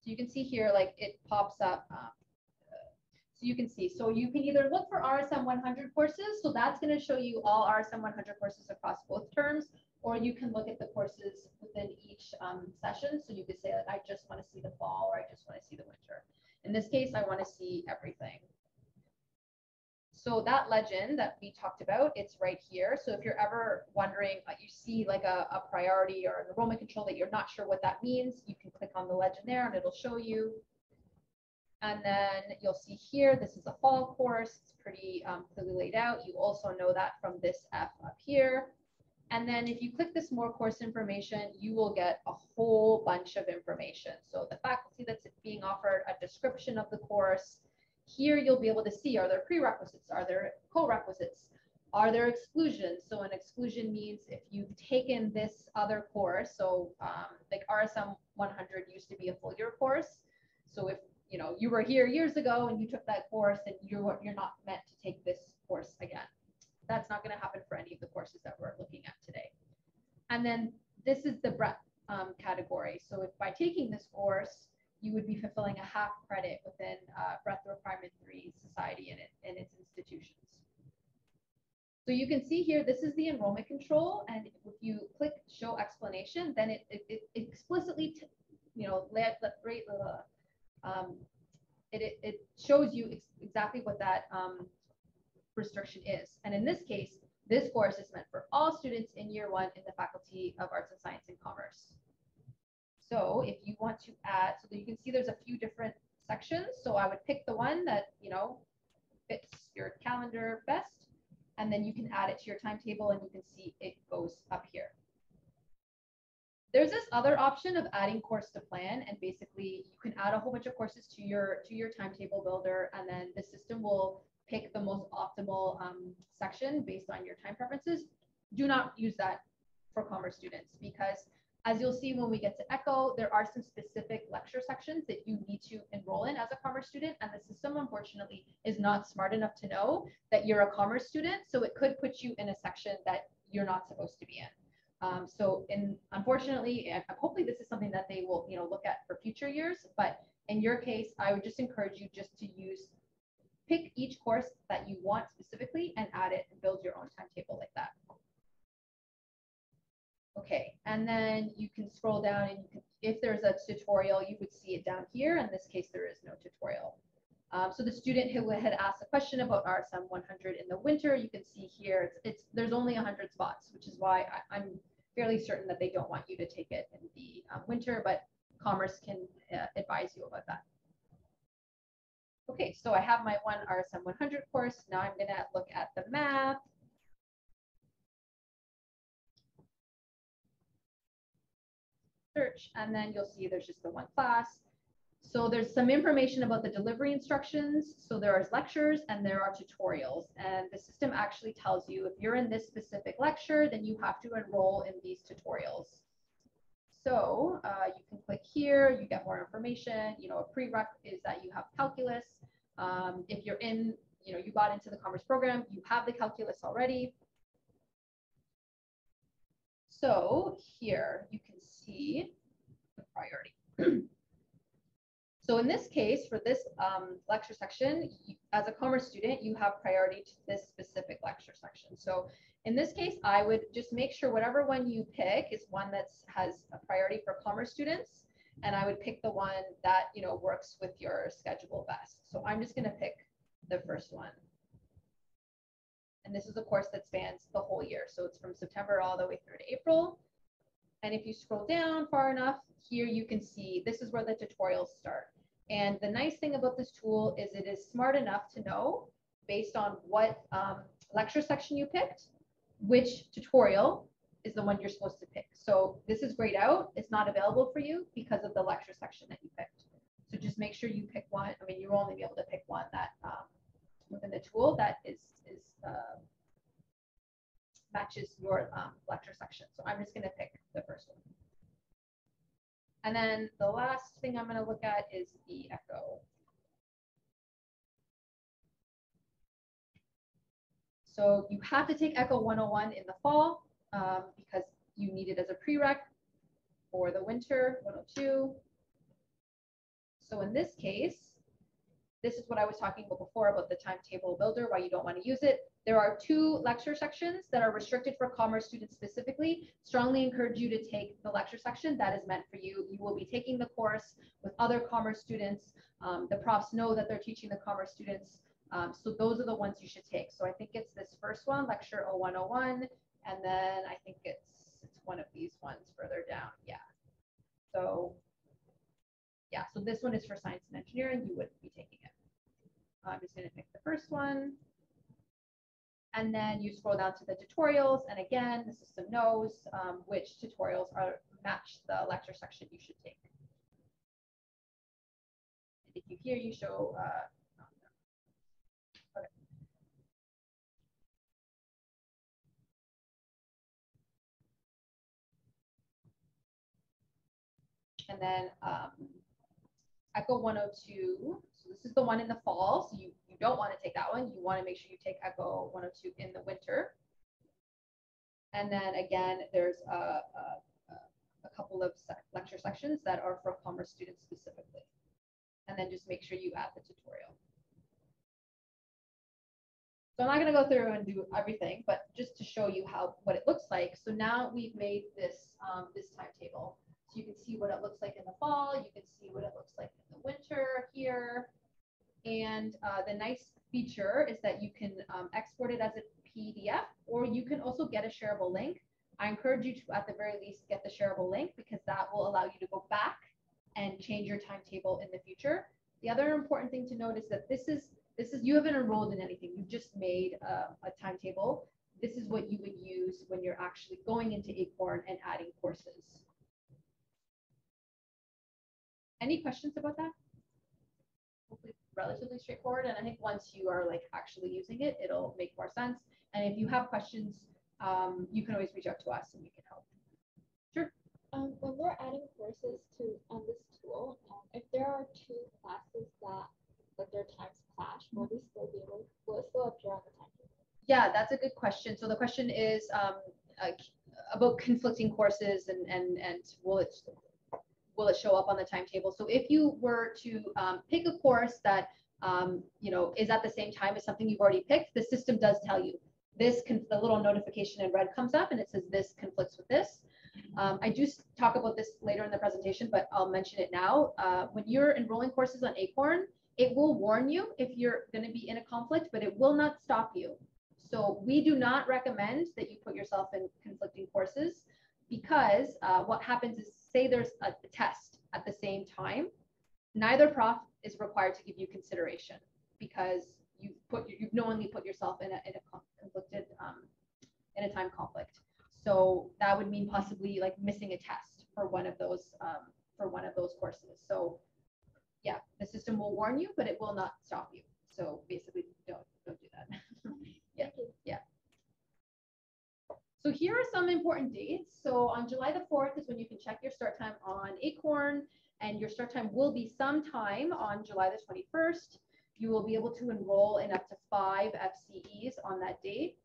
So you can see here, like it pops up. So you can see, so you can either look for RSM 100 courses. So that's going to show you all RSM 100 courses across both terms, or you can look at the courses within each session. So you could say, like, I just want to see the fall, or I just want to see the winter. In this case, I want to see everything. So that legend that we talked about, it's right here. So if you're ever wondering, you see like a priority or an enrollment control that you're not sure what that means, you can click on the legend there and it'll show you. And then you'll see here, this is a fall course. It's pretty clearly laid out. You also know that from this F up here. And then if you click this more course information, you will get a whole bunch of information. So the faculty that's being offered, a description of the course. Here you'll be able to see, are there prerequisites? Are there co-requisites? Are there exclusions? So an exclusion means if you've taken this other course, so like RSM 100 used to be a full year course. So if you were here years ago and you took that course and you're not meant to take this course again. That's not going to happen for any of the courses that we're looking at today. And then this is the breadth category. So if by taking this course, you would be fulfilling a half credit within breadth requirement 3 society and its institutions. So you can see here, this is the enrollment control. And if you click show explanation, then it explicitly, it shows you exactly what that restriction is. And in this case, this course is meant for all students in year 1 in the Faculty of Arts and Science and Commerce. So if you want to add, so that you can see there's a few different sections. So I would pick the one that, fits your calendar best, and then you can add it to your timetable and you can see it goes up here. There's this other option of adding course to plan, and basically you can add a whole bunch of courses to your timetable builder, and then the system will pick the most optimal section based on your time preferences. Do not use that for commerce students, because as you'll see when we get to ECHO, there are some specific lecture sections that you need to enroll in as a commerce student, and the system unfortunately is not smart enough to know that you're a commerce student, so it could put you in a section that you're not supposed to be in. Unfortunately, and hopefully this is something that they will look at for future years, but in your case, I would just encourage you just to pick each course that you want specifically and add it and build your own timetable like that. Okay, and then you can scroll down and if there's a tutorial, you would see it down here. In this case, there is no tutorial. So the student who had asked a question about RSM 100 in the winter, you can see here, there's only 100 spots, which is why I'm fairly certain that they don't want you to take it in the winter, but Commerce can advise you about that. Okay, so I have my one RSM 100 course. Now I'm going to look at the math. Search, and then you'll see there's just the one class. So there's some information about the delivery instructions. So there are lectures and there are tutorials, and the system actually tells you if you're in this specific lecture, then you have to enroll in these tutorials. So you can click here, you get more information. A prereq is that you have calculus. If you're in, you got into the commerce program, you have the calculus already. So here you can see the priority. So in this case, for this lecture section, as a commerce student, you have priority to this specific lecture section. So in this case, I would just make sure whatever one you pick is one that has a priority for commerce students, and I would pick the one that works with your schedule best. So I'm just going to pick the first one. And this is a course that spans the whole year. So it's from September all the way through to April. And if you scroll down far enough, here you can see this is where the tutorials start. And the nice thing about this tool is it is smart enough to know, based on what lecture section you picked, which tutorial is the one you're supposed to pick. So this is grayed out. It's not available for you because of the lecture section that you picked. So just make sure you pick one. I mean, you'll only be able to pick one that within the tool that matches your lecture section. So I'm just going to pick the first one. And then the last thing I'm going to look at is the ECHO. So you have to take ECHO 101 in the fall because you need it as a prereq for the winter 102. So in this case, this is what I was talking about before about the timetable builder, why you don't want to use it. There are 2 lecture sections that are restricted for commerce students specifically. Strongly encourage you to take the lecture section that is meant for you. You will be taking the course with other commerce students. The profs know that they're teaching the commerce students. So those are the ones you should take. So I think it's this first one, lecture 0101, and then I think it's one of these ones further down. Yeah. So yeah, so this one is for science and engineering. You wouldn't be taking it. I'm just going to pick the first one. And then you scroll down to the tutorials. And again, the system knows which tutorials match the lecture section you should take. And if you hear, you show. Okay. And then Echo 102. So this is the one in the fall. So you don't want to take that one. You want to make sure you take Echo 102 in the winter. And then again, there's a couple of lecture sections that are for commerce students specifically. And then just make sure you add the tutorial. So I'm not going to go through and do everything, but just to show you what it looks like. So now we've made this this timetable. So you can see what it looks like in the fall. You can see what it looks like in the winter here. And the nice feature is that you can export it as a PDF, or you can also get a shareable link. I encourage you to, at the very least, get the shareable link because that will allow you to go back and change your timetable in the future. The other important thing to note is that this is you haven't enrolled in anything. You've just made a timetable. This is what you would use when you're actually going into Acorn and adding courses. Any questions about that? Hopefully relatively straightforward. And I think once you are like actually using it, it'll make more sense. And if you have questions, you can always reach out to us and we can help. Sure. When we're adding courses on this tool, if there are 2 classes that their times clash, will it still appear on the timetable? Yeah, that's a good question. So the question is about conflicting courses and will it show up on the timetable? So if you were to pick a course that is at the same time as something you've already picked, the system does tell you the little notification in red comes up and it says this conflicts with this. I do talk about this later in the presentation, but I'll mention it now. When you're enrolling courses on Acorn, it will warn you if you're going to be in a conflict, but it will not stop you. So we do not recommend that you put yourself in conflicting courses because what happens is, say there's a test at the same time, neither prof is required to give you consideration because you've knowingly put yourself in a conflicted in a time conflict. So that would mean possibly like missing a test for one of those courses. So yeah, the system will warn you, but it will not stop you. So basically, don't do that. Yeah. So here are some important dates. So on July the 4th is when you can check your start time on Acorn, and your start time will be sometime on July the 21st. You will be able to enroll in up to 5 FCEs on that date.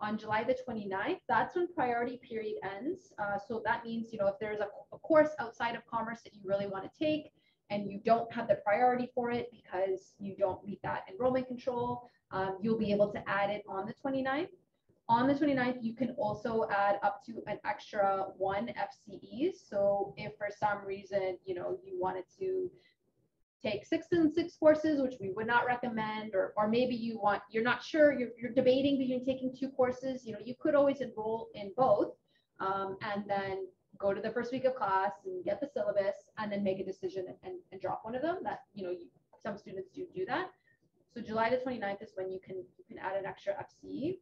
On July the 29th, that's when priority period ends. So that means, if there's a course outside of commerce that you really want to take and you don't have the priority for it because you don't meet that enrollment control, you'll be able to add it on the 29th. On the 29th, you can also add up to an extra 1 FCE. So if for some reason, you wanted to take 6 and 6 courses, which we would not recommend, or maybe you're not sure, you're debating between taking 2 courses, you could always enroll in both and then go to the first week of class and get the syllabus and then make a decision and drop one of them. That, some students do that. So July the 29th is when you can add an extra FCE.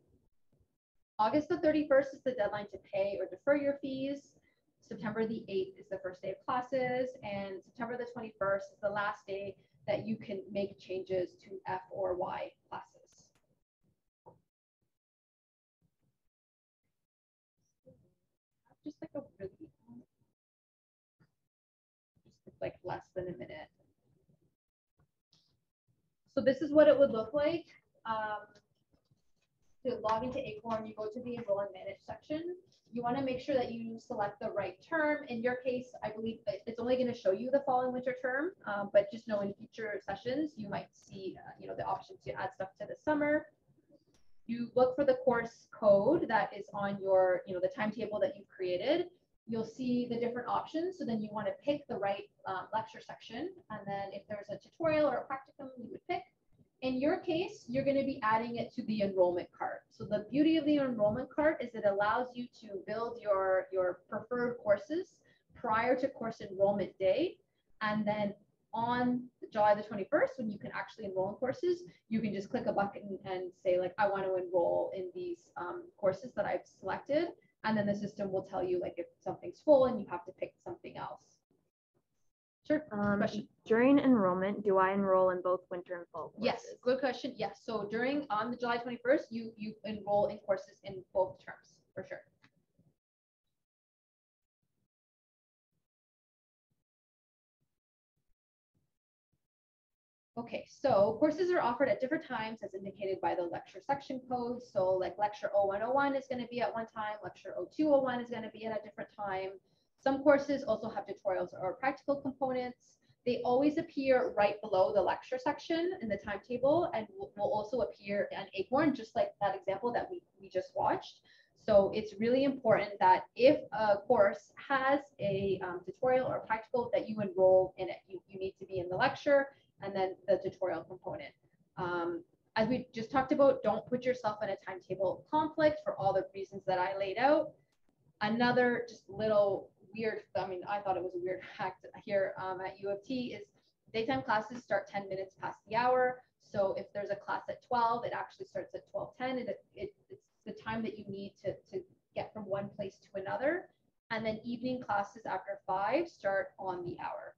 August the 31st is the deadline to pay or defer your fees. September the 8th is the first day of classes, and September the 21st is the last day that you can make changes to F or Y classes. Just like like less than a minute. So this is what it would look like. to log into Acorn, you go to the Enroll and Manage section. You want to make sure that you select the right term. In your case, I believe it's only going to show you the fall and winter term, but just know in future sessions, you might see, the option to add stuff to the summer. You look for the course code that is on your, the timetable that you've created. You'll see the different options. So then you want to pick the right lecture section. And then if there's a tutorial or a practicum, you would pick. In your case, you're going to be adding it to the enrollment cart. So the beauty of the enrollment cart is it allows you to build your preferred courses prior to course enrollment day. And then on July the 21st, when you can actually enroll in courses, you can just click a button and say, like, I want to enroll in these courses that I've selected. And then the system will tell you, like, if something's full and you have to pick something else. Sure. During enrollment, do I enroll in both winter and fall courses? Yes, good question. Yes. So on the July 21st, you enroll in courses in both terms for sure. Okay, so courses are offered at different times as indicated by the lecture section code. So like lecture 0101 is going to be at one time, lecture 0201 is going to be at a different time. Some courses also have tutorials or practical components. They always appear right below the lecture section in the timetable and will also appear on Acorn, just like that example that we just watched. So it's really important that if a course has a tutorial or practical, that you enroll in it. You need to be in the lecture and then the tutorial component. As we just talked about, don't put yourself in a timetable conflict for all the reasons that I laid out. Another just little weird, I thought it was a weird fact here at U of T is daytime classes start 10 minutes past the hour. So if there's a class at 12, it actually starts at 12:10. It's the time that you need to get from one place to another. And then evening classes after 5 start on the hour.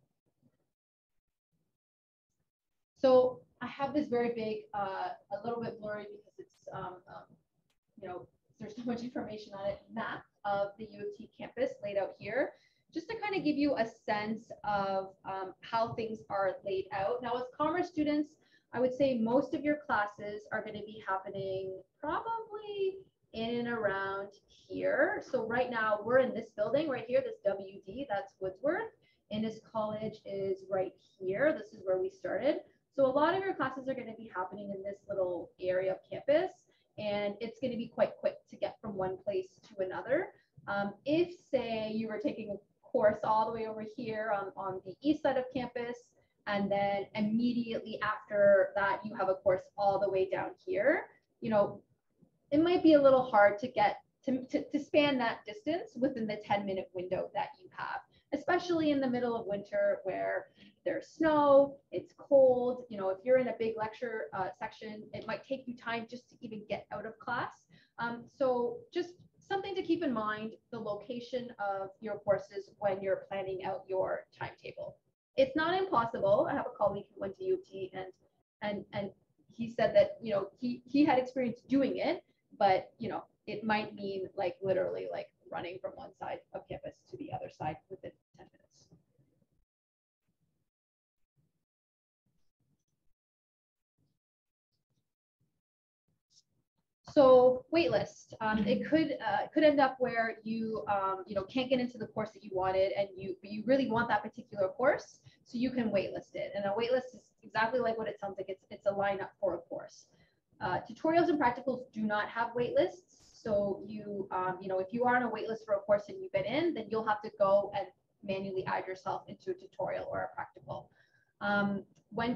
So I have this very big, a little bit blurry because it's, there's so much information on it, map of the U of T campus laid out here, just to kind of give you a sense of how things are laid out. Now, as commerce students, I would say most of your classes are going to be happening probably in and around here. So right now we're in this building right here, this WD, that's Woodsworth. Innis College is right here. This is where we started. So a lot of your classes are going to be happening in this little area of campus, and it's going to be quite quick to get from one place to another. If, say, you were taking a course all the way over here on the east side of campus, and then immediately after that, you have a course all the way down here, it might be a little hard to get to span that distance within the 10-minute window that you have, especially in the middle of winter where there's snow, it's cold. If you're in a big lecture section, it might take you time just to even get out of class. So just something to keep in mind, the location of your courses when you're planning out your timetable. It's not impossible. I have a colleague who went to U of T and he said that, he had experience doing it, but, it might mean like literally like running from one side of campus to the other side within 10 minutes. So waitlist, it could end up where you can't get into the course that you wanted, and you really want that particular course, so you can waitlist it. And a waitlist is exactly like what it sounds like. It's a lineup for a course. Tutorials and practicals do not have waitlists. So if you are on a waitlist for a course and you get in, then you'll have to go and manually add yourself into a tutorial or a practical. When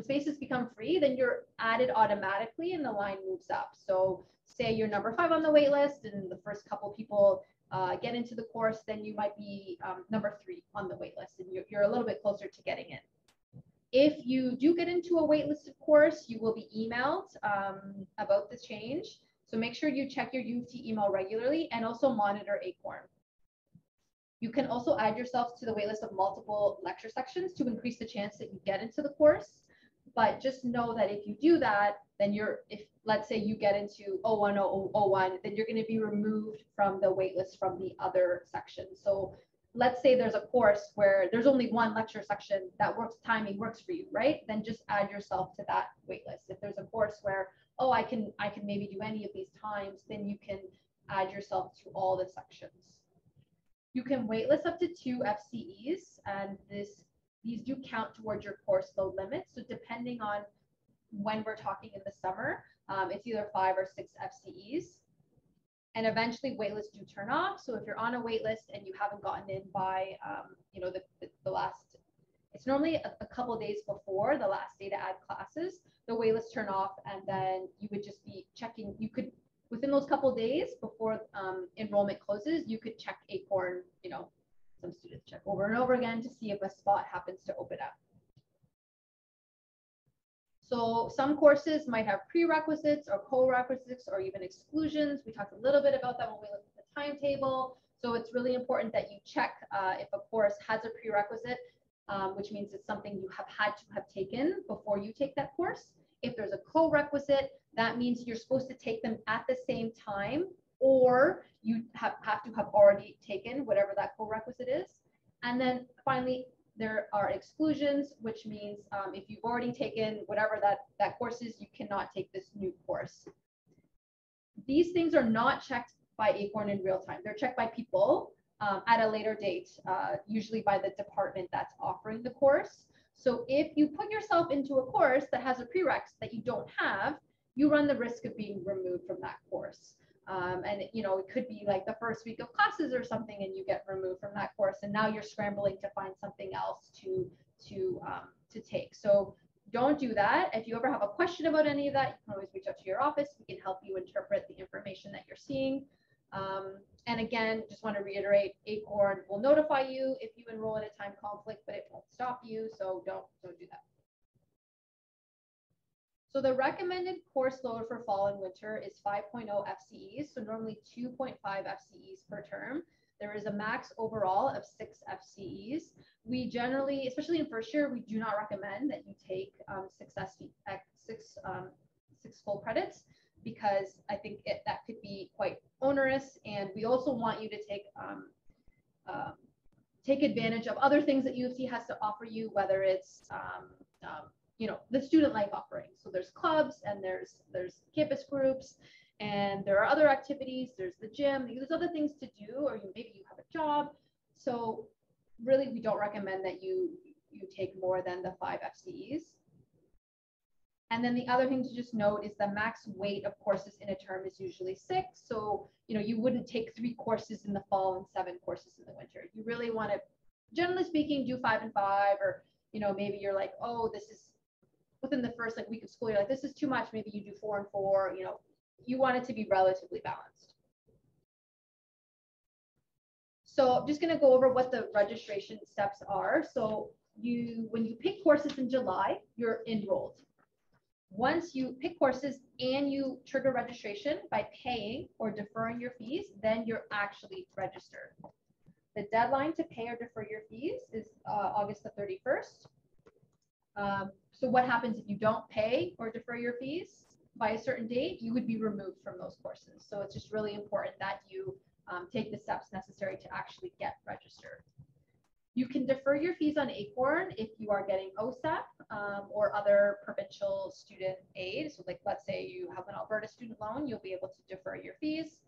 spaces become free, then you're added automatically and the line moves up. So say you're number 5 on the wait list and the first couple people get into the course, then you might be number 3 on the wait list and you're a little bit closer to getting in. If you do get into a waitlisted course, you will be emailed about the change. So make sure you check your U of T email regularly and also monitor Acorn. You can also add yourself to the waitlist of multiple lecture sections to increase the chance that you get into the course. But just know that if you do that, then if let's say you get into 0101, then you're going to be removed from the waitlist from the other section. So let's say there's a course where there's only one lecture section that timing works for you, right? Then just add yourself to that waitlist. If there's a course where oh, I can maybe do any of these times, then you can add yourself to all the sections. You can waitlist up to 2 FCEs, and these do count towards your course load limit. So depending on when we're talking in the summer, it's either 5 or 6 FCEs. And eventually waitlists do turn off. So if you're on a waitlist and you haven't gotten in by, you know, the last, it's normally a couple of days before the last day to add classes, the waitlists turn off, and then you would just be checking. You could, within those couple of days before enrollment closes, you could check Acorn, you know, some students check over and over again to see if a spot happens to open up. So some courses might have prerequisites or co-requisites or even exclusions. We talked a little bit about that when we looked at the timetable. So it's really important that you check if a course has a prerequisite, which means it's something you have had to have taken before you take that course. If there's a co-requisite, that means you're supposed to take them at the same time, or you have to have already taken whatever that co-requisite is. And then finally, there are exclusions, which means if you've already taken whatever that course is, you cannot take this new course. These things are not checked by Acorn in real time. They're checked by people at a later date, usually by the department that's offering the course. So if you put yourself into a course that has a prereq that you don't have, you run the risk of being removed from that course. And you know, it could be like the first week of classes or something, and you get removed from that course, and now you're scrambling to find something else to take. So don't do that. If you ever have a question about any of that, you can always reach out to your office. We can help you interpret the information that you're seeing. And again, just want to reiterate, Acorn will notify you if you enroll in a time conflict, but it won't stop you. So don't do that. So the recommended course load for fall and winter is 5.0 FCEs, so normally 2.5 FCEs per term. There is a max overall of 6 FCEs. We generally, especially in first year, we do not recommend that you take 6 full credits, because I think that could be quite onerous, and we also want you to take advantage of other things that U of T has to offer you, whether it's you know, the student life offerings. So there's clubs, and there's campus groups, and there are other activities. There's the gym. There's other things to do, or maybe you have a job. So really, we don't recommend that you take more than the 5 FCEs. And then the other thing to just note is the max weight of courses in a term is usually 6. So, you know, you wouldn't take 3 courses in the fall and 7 courses in the winter. You really want to, generally speaking, do 5 and 5, or, you know, maybe you're like, oh, this is within the first week of school, you're like, this is too much. Maybe you do 4 and 4, you know, you want it to be relatively balanced. So I'm just going to go over what the registration steps are. So when you pick courses in July, you're enrolled. Once you pick courses and you trigger registration by paying or deferring your fees, then you're actually registered. The deadline to pay or defer your fees is August the 31st. So what happens if you don't pay or defer your fees by a certain date? You would be removed from those courses. So it's just really important that you take the steps necessary to actually get registered. You can defer your fees on Acorn if you are getting OSAP or other provincial student aid. So like, let's say you have an Alberta student loan, you'll be able to defer your fees.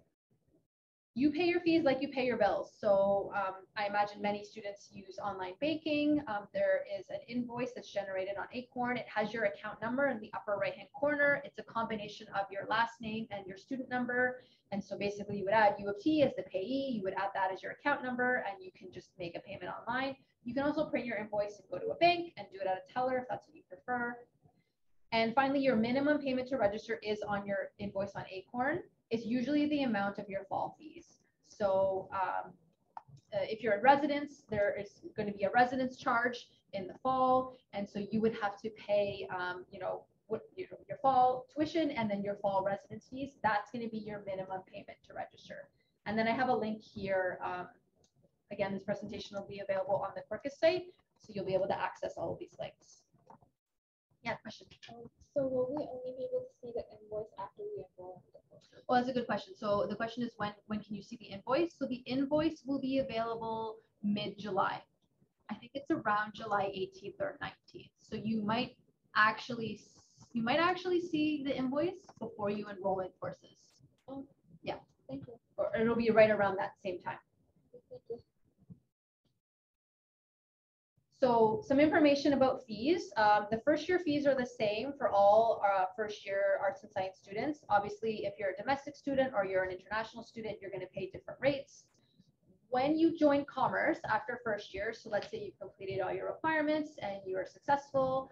You pay your fees like you pay your bills. So I imagine many students use online banking. There is an invoice that's generated on Acorn. It has your account number in the upper right-hand corner. It's a combination of your last name and your student number. And so basically you would add U of T as the payee, you would add that as your account number, and you can just make a payment online. You can also print your invoice and go to a bank and do it at a teller if that's what you prefer. And finally, your minimum payment to register is on your invoice on Acorn. It's usually the amount of your fall fees. So if you're in residence, there is going to be a residence charge in the fall. And so you would have to pay, you know, your fall tuition and then your fall residence fees. That's going to be your minimum payment to register. And then I have a link here. Again, this presentation will be available on the Quirkus site, so you'll be able to access all of these links. Yeah, question. So will we only be able to see the invoice after we enroll in the course? Well, that's a good question. So the question is when can you see the invoice? So the invoice will be available mid-July. I think it's around July 18th or 19th. So you might actually you might actually see the invoice before you enroll in courses. Oh, Yeah. thank you. Or it'll be right around that same time. Thank you. So some information about fees. The first year fees are the same for all first year arts and science students. Obviously, if you're a domestic student or you're an international student, you're going to pay different rates. When you join commerce after first year, so let's say you've completed all your requirements and you are successful,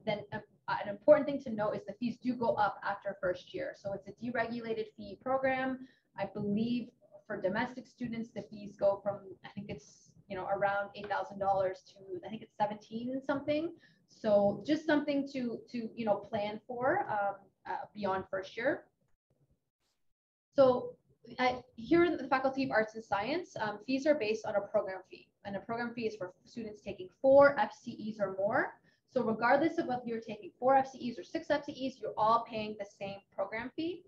then an important thing to note is the fees do go up after first year. So it's a deregulated fee program. I believe for domestic students, the fees go from, I think it's, around $8,000 to, I think it's 17 something. So just something to plan for beyond first year. So here in the Faculty of Arts and Science, fees are based on a program fee, and a program fee is for students taking 4 FCEs or more. So regardless of whether you're taking 4 FCEs or 6 FCEs, you're all paying the same program fee.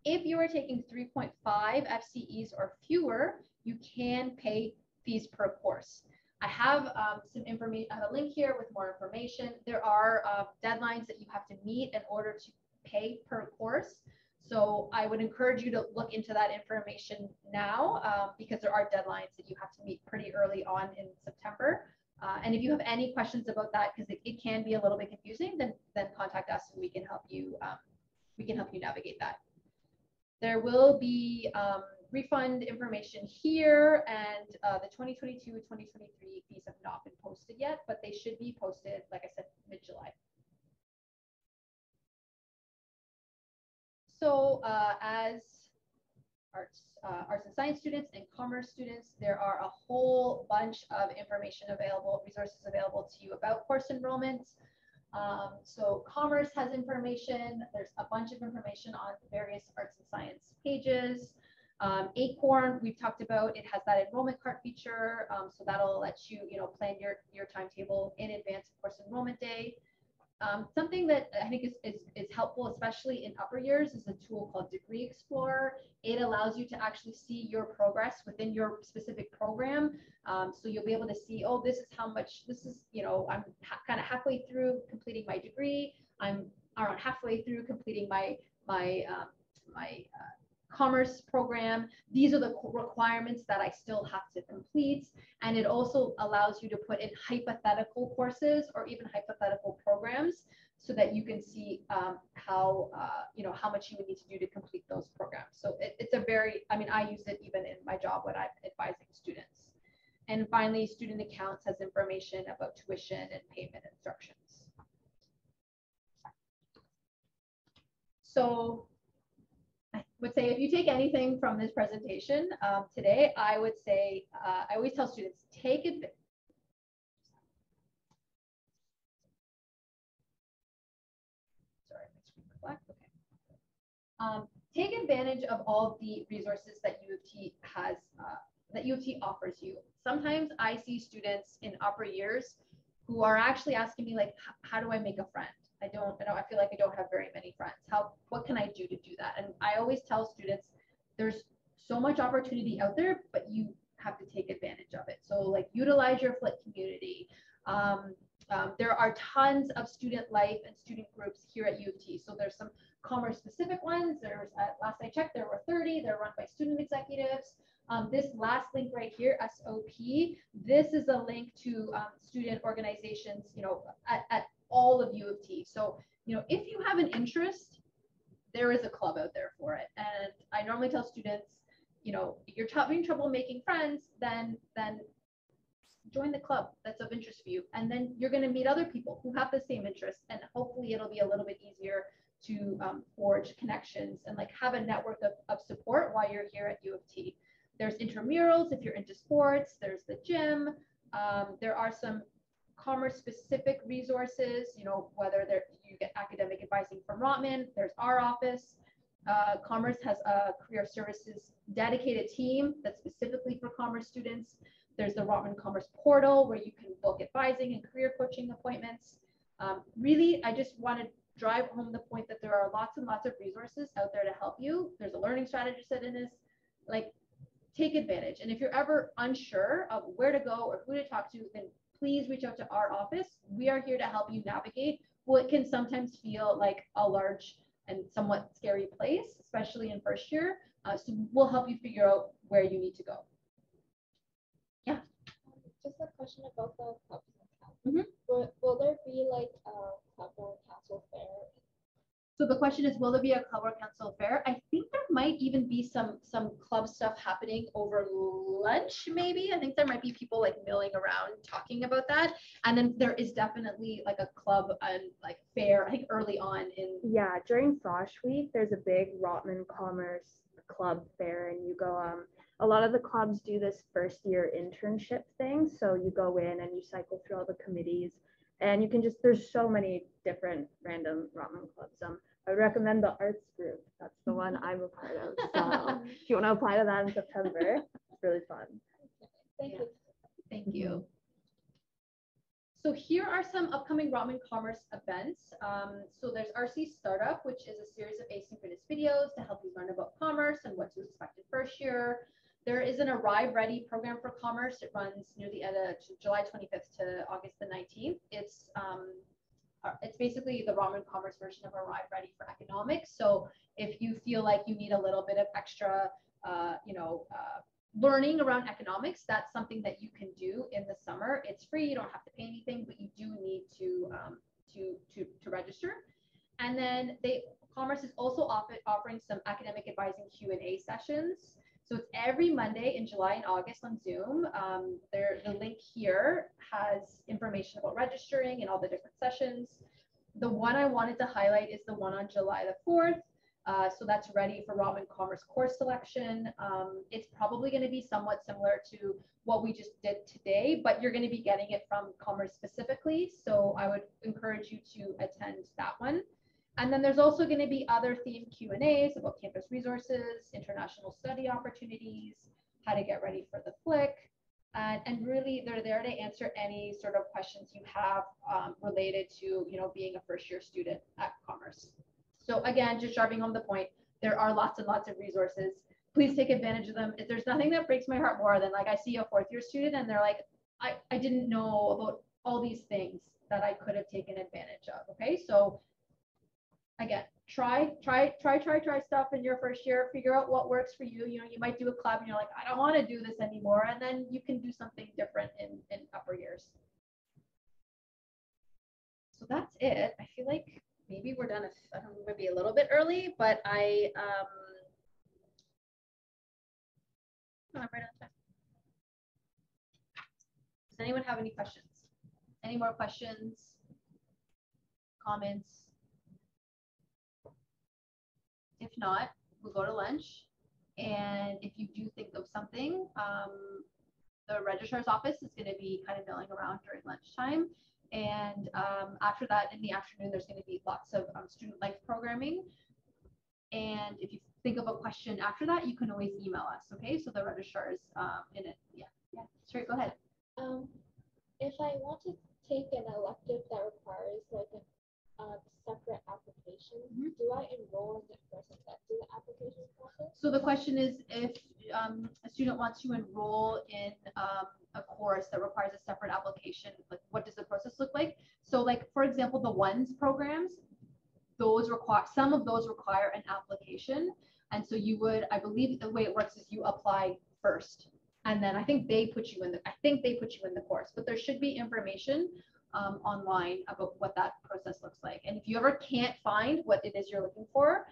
If you are taking 3.5 FCEs or fewer, you can pay fees per course. I have some information, I have a link here with more information. There are deadlines that you have to meet in order to pay per course. So I would encourage you to look into that information now because there are deadlines that you have to meet pretty early on in September. And if you have any questions about that, because it can be a little bit confusing, then contact us and we can help you navigate that. There will be refund information here, and the 2022-2023 fees have not been posted yet, but they should be posted, like I said, mid-July. So as arts and science students and commerce students, there are a whole bunch of information available, resources available to you about course enrollments. So commerce has information. There's a bunch of information on various arts and science pages. Acorn, we've talked about, it has that enrollment cart feature. So that'll let you, plan your timetable in advance of course enrollment day. Something that I think is helpful, especially in upper years, is a tool called Degree Explorer. It allows you to actually see your progress within your specific program. So you'll be able to see, oh, this is how much, this is, I'm kind of halfway through completing my degree. I'm around halfway through completing my commerce program. These are the requirements that I still have to complete. And it also allows you to put in hypothetical courses or even hypothetical programs so that you can see how much you would need to do to complete those programs. So it's a very, I use it even in my job when I'm advising students. And finally, student accounts has information about tuition and payment instructions. So I would say if you take anything from this presentation today, I would say, I always tell students, take advantage. Sorry, my screen went black. Okay. Take advantage of all the resources that U of T has, that U of T offers you. Sometimes I see students in upper years who are actually asking me, like, how do I make a friend? I feel like I don't have very many friends. What can I do to do that? And I always tell students, there's so much opportunity out there, but you have to take advantage of it. So like utilize your FLIT community. There are tons of student life and student groups here at U of T. So there's some commerce specific ones. There's, last I checked, there were 30. They're run by student executives. This last link right here, SOP, this is a link to student organizations, at all of U of T. So, if you have an interest, there is a club out there for it. And I normally tell students, if you're having trouble making friends, then join the club that's of interest for you. And then you're going to meet other people who have the same interests, and hopefully it'll be a little bit easier to forge connections and like have a network of support while you're here at U of T. There's intramurals if you're into sports. There's the gym. There are some commerce specific resources, whether you get academic advising from Rotman. There's our office. Commerce has a career services dedicated team that's specifically for commerce students. There's the Rotman Commerce portal where you can book advising and career coaching appointments. Really, I just want to drive home the point that there are lots and lots of resources out there to help you. There's a learning strategist that is, like, take advantage. And if you're ever unsure of where to go or who to talk to, then please reach out to our office. We are here to help you navigate what can sometimes feel like a large and somewhat scary place, especially in first year. So we'll help you figure out where you need to go. Yeah. Just a question about the clubs and councils. Mhm. Will there be like a club or council fair? So the question is, will there be a club or council fair? I think there might even be some club stuff happening over lunch, maybe. I think there might be people like milling around talking about that. And then there is definitely like a club and like fair, I think early on in. Yeah, during Frosh Week, there's a big Rotman Commerce club fair, and you go, a lot of the clubs do this first year internship thing. So you go in and you cycle through all the committees, and you can just, there's so many different random Rotman clubs. I would recommend the arts group. That's the one I'm a part of. So if you want to apply to that in September, it's really fun. Thank you. Thank you. So here are some upcoming Rotman Commerce events. So there's RC Startup, which is a series of asynchronous videos to help you learn about commerce and what to expect in first year. There is an Arrive Ready program for commerce. It runs near the end of July 25th to August the 19th. It's basically the Rotman Commerce version of Arrive Ready for economics. So if you feel like you need a little bit of extra, learning around economics, that's something that you can do in the summer. It's free, you don't have to pay anything, but you do need to register. And then Commerce is also offering some academic advising Q&A sessions. So it's every Monday in July and August on Zoom. The link here has information about registering and all the different sessions. The one I wanted to highlight is the one on July the 4th. So that's ready for Rotman Commerce course selection. It's probably going to be somewhat similar to what we just did today, but you're going to be getting it from Commerce specifically. So I would encourage you to attend that one. And then there's also going to be other themed Q&As about campus resources, international study opportunities, how to get ready for the FLIC. And really, they're there to answer any sort of questions you have related to, being a first-year student at Commerce. So again, just driving home the point, there are lots and lots of resources. Please take advantage of them. If there's nothing that breaks my heart more than like I see a fourth-year student and they're like, I didn't know about all these things that I could have taken advantage of. Okay, so again, try stuff in your first year, figure out what works for you. You might do a club and you're like, I don't want to do this anymore. And then you can do something different in upper years. So that's it. I feel like maybe we're done, maybe a little bit early, but I'm right on time. Does anyone have any questions? Any more questions? Comments? If not, we'll go to lunch. And if you do think of something, the registrar's office is going to be kind of milling around during lunchtime. And after that, in the afternoon, there's going to be lots of student life programming. And if you think of a question after that, you can always email us. Okay, so the registrar is in it. Yeah, sure, go ahead. If I want to take an elective that requires like a separate application, do I enroll in it first and then do the application process? So the question is, if a student wants to enroll in a course that requires a separate application, like what does the process look like? So like, for example, the ONES programs, some of those require an application. And so you would, I believe the way it works is you apply first. And then I think they put you in the course, but there should be information online about what that process looks like. And if you ever can't find what it is you're looking for,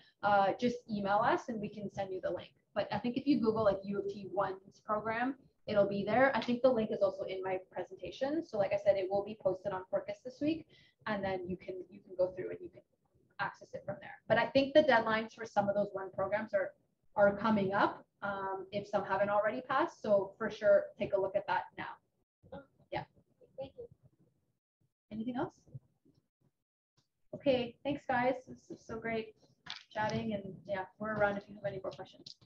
just email us and we can send you the link. But I think if you Google like U of T ONES program, it'll be there. I think the link is also in my presentation. So like I said, it will be posted on Quarkus this week, and then you can go through and you can access it from there. But I think the deadlines for some of those ONE programs are coming up, if some haven't already passed. So for sure, take a look at that now. Yeah. Thank you. Anything else? Okay, thanks guys. This is so great chatting, and yeah, we're around if you have any more questions.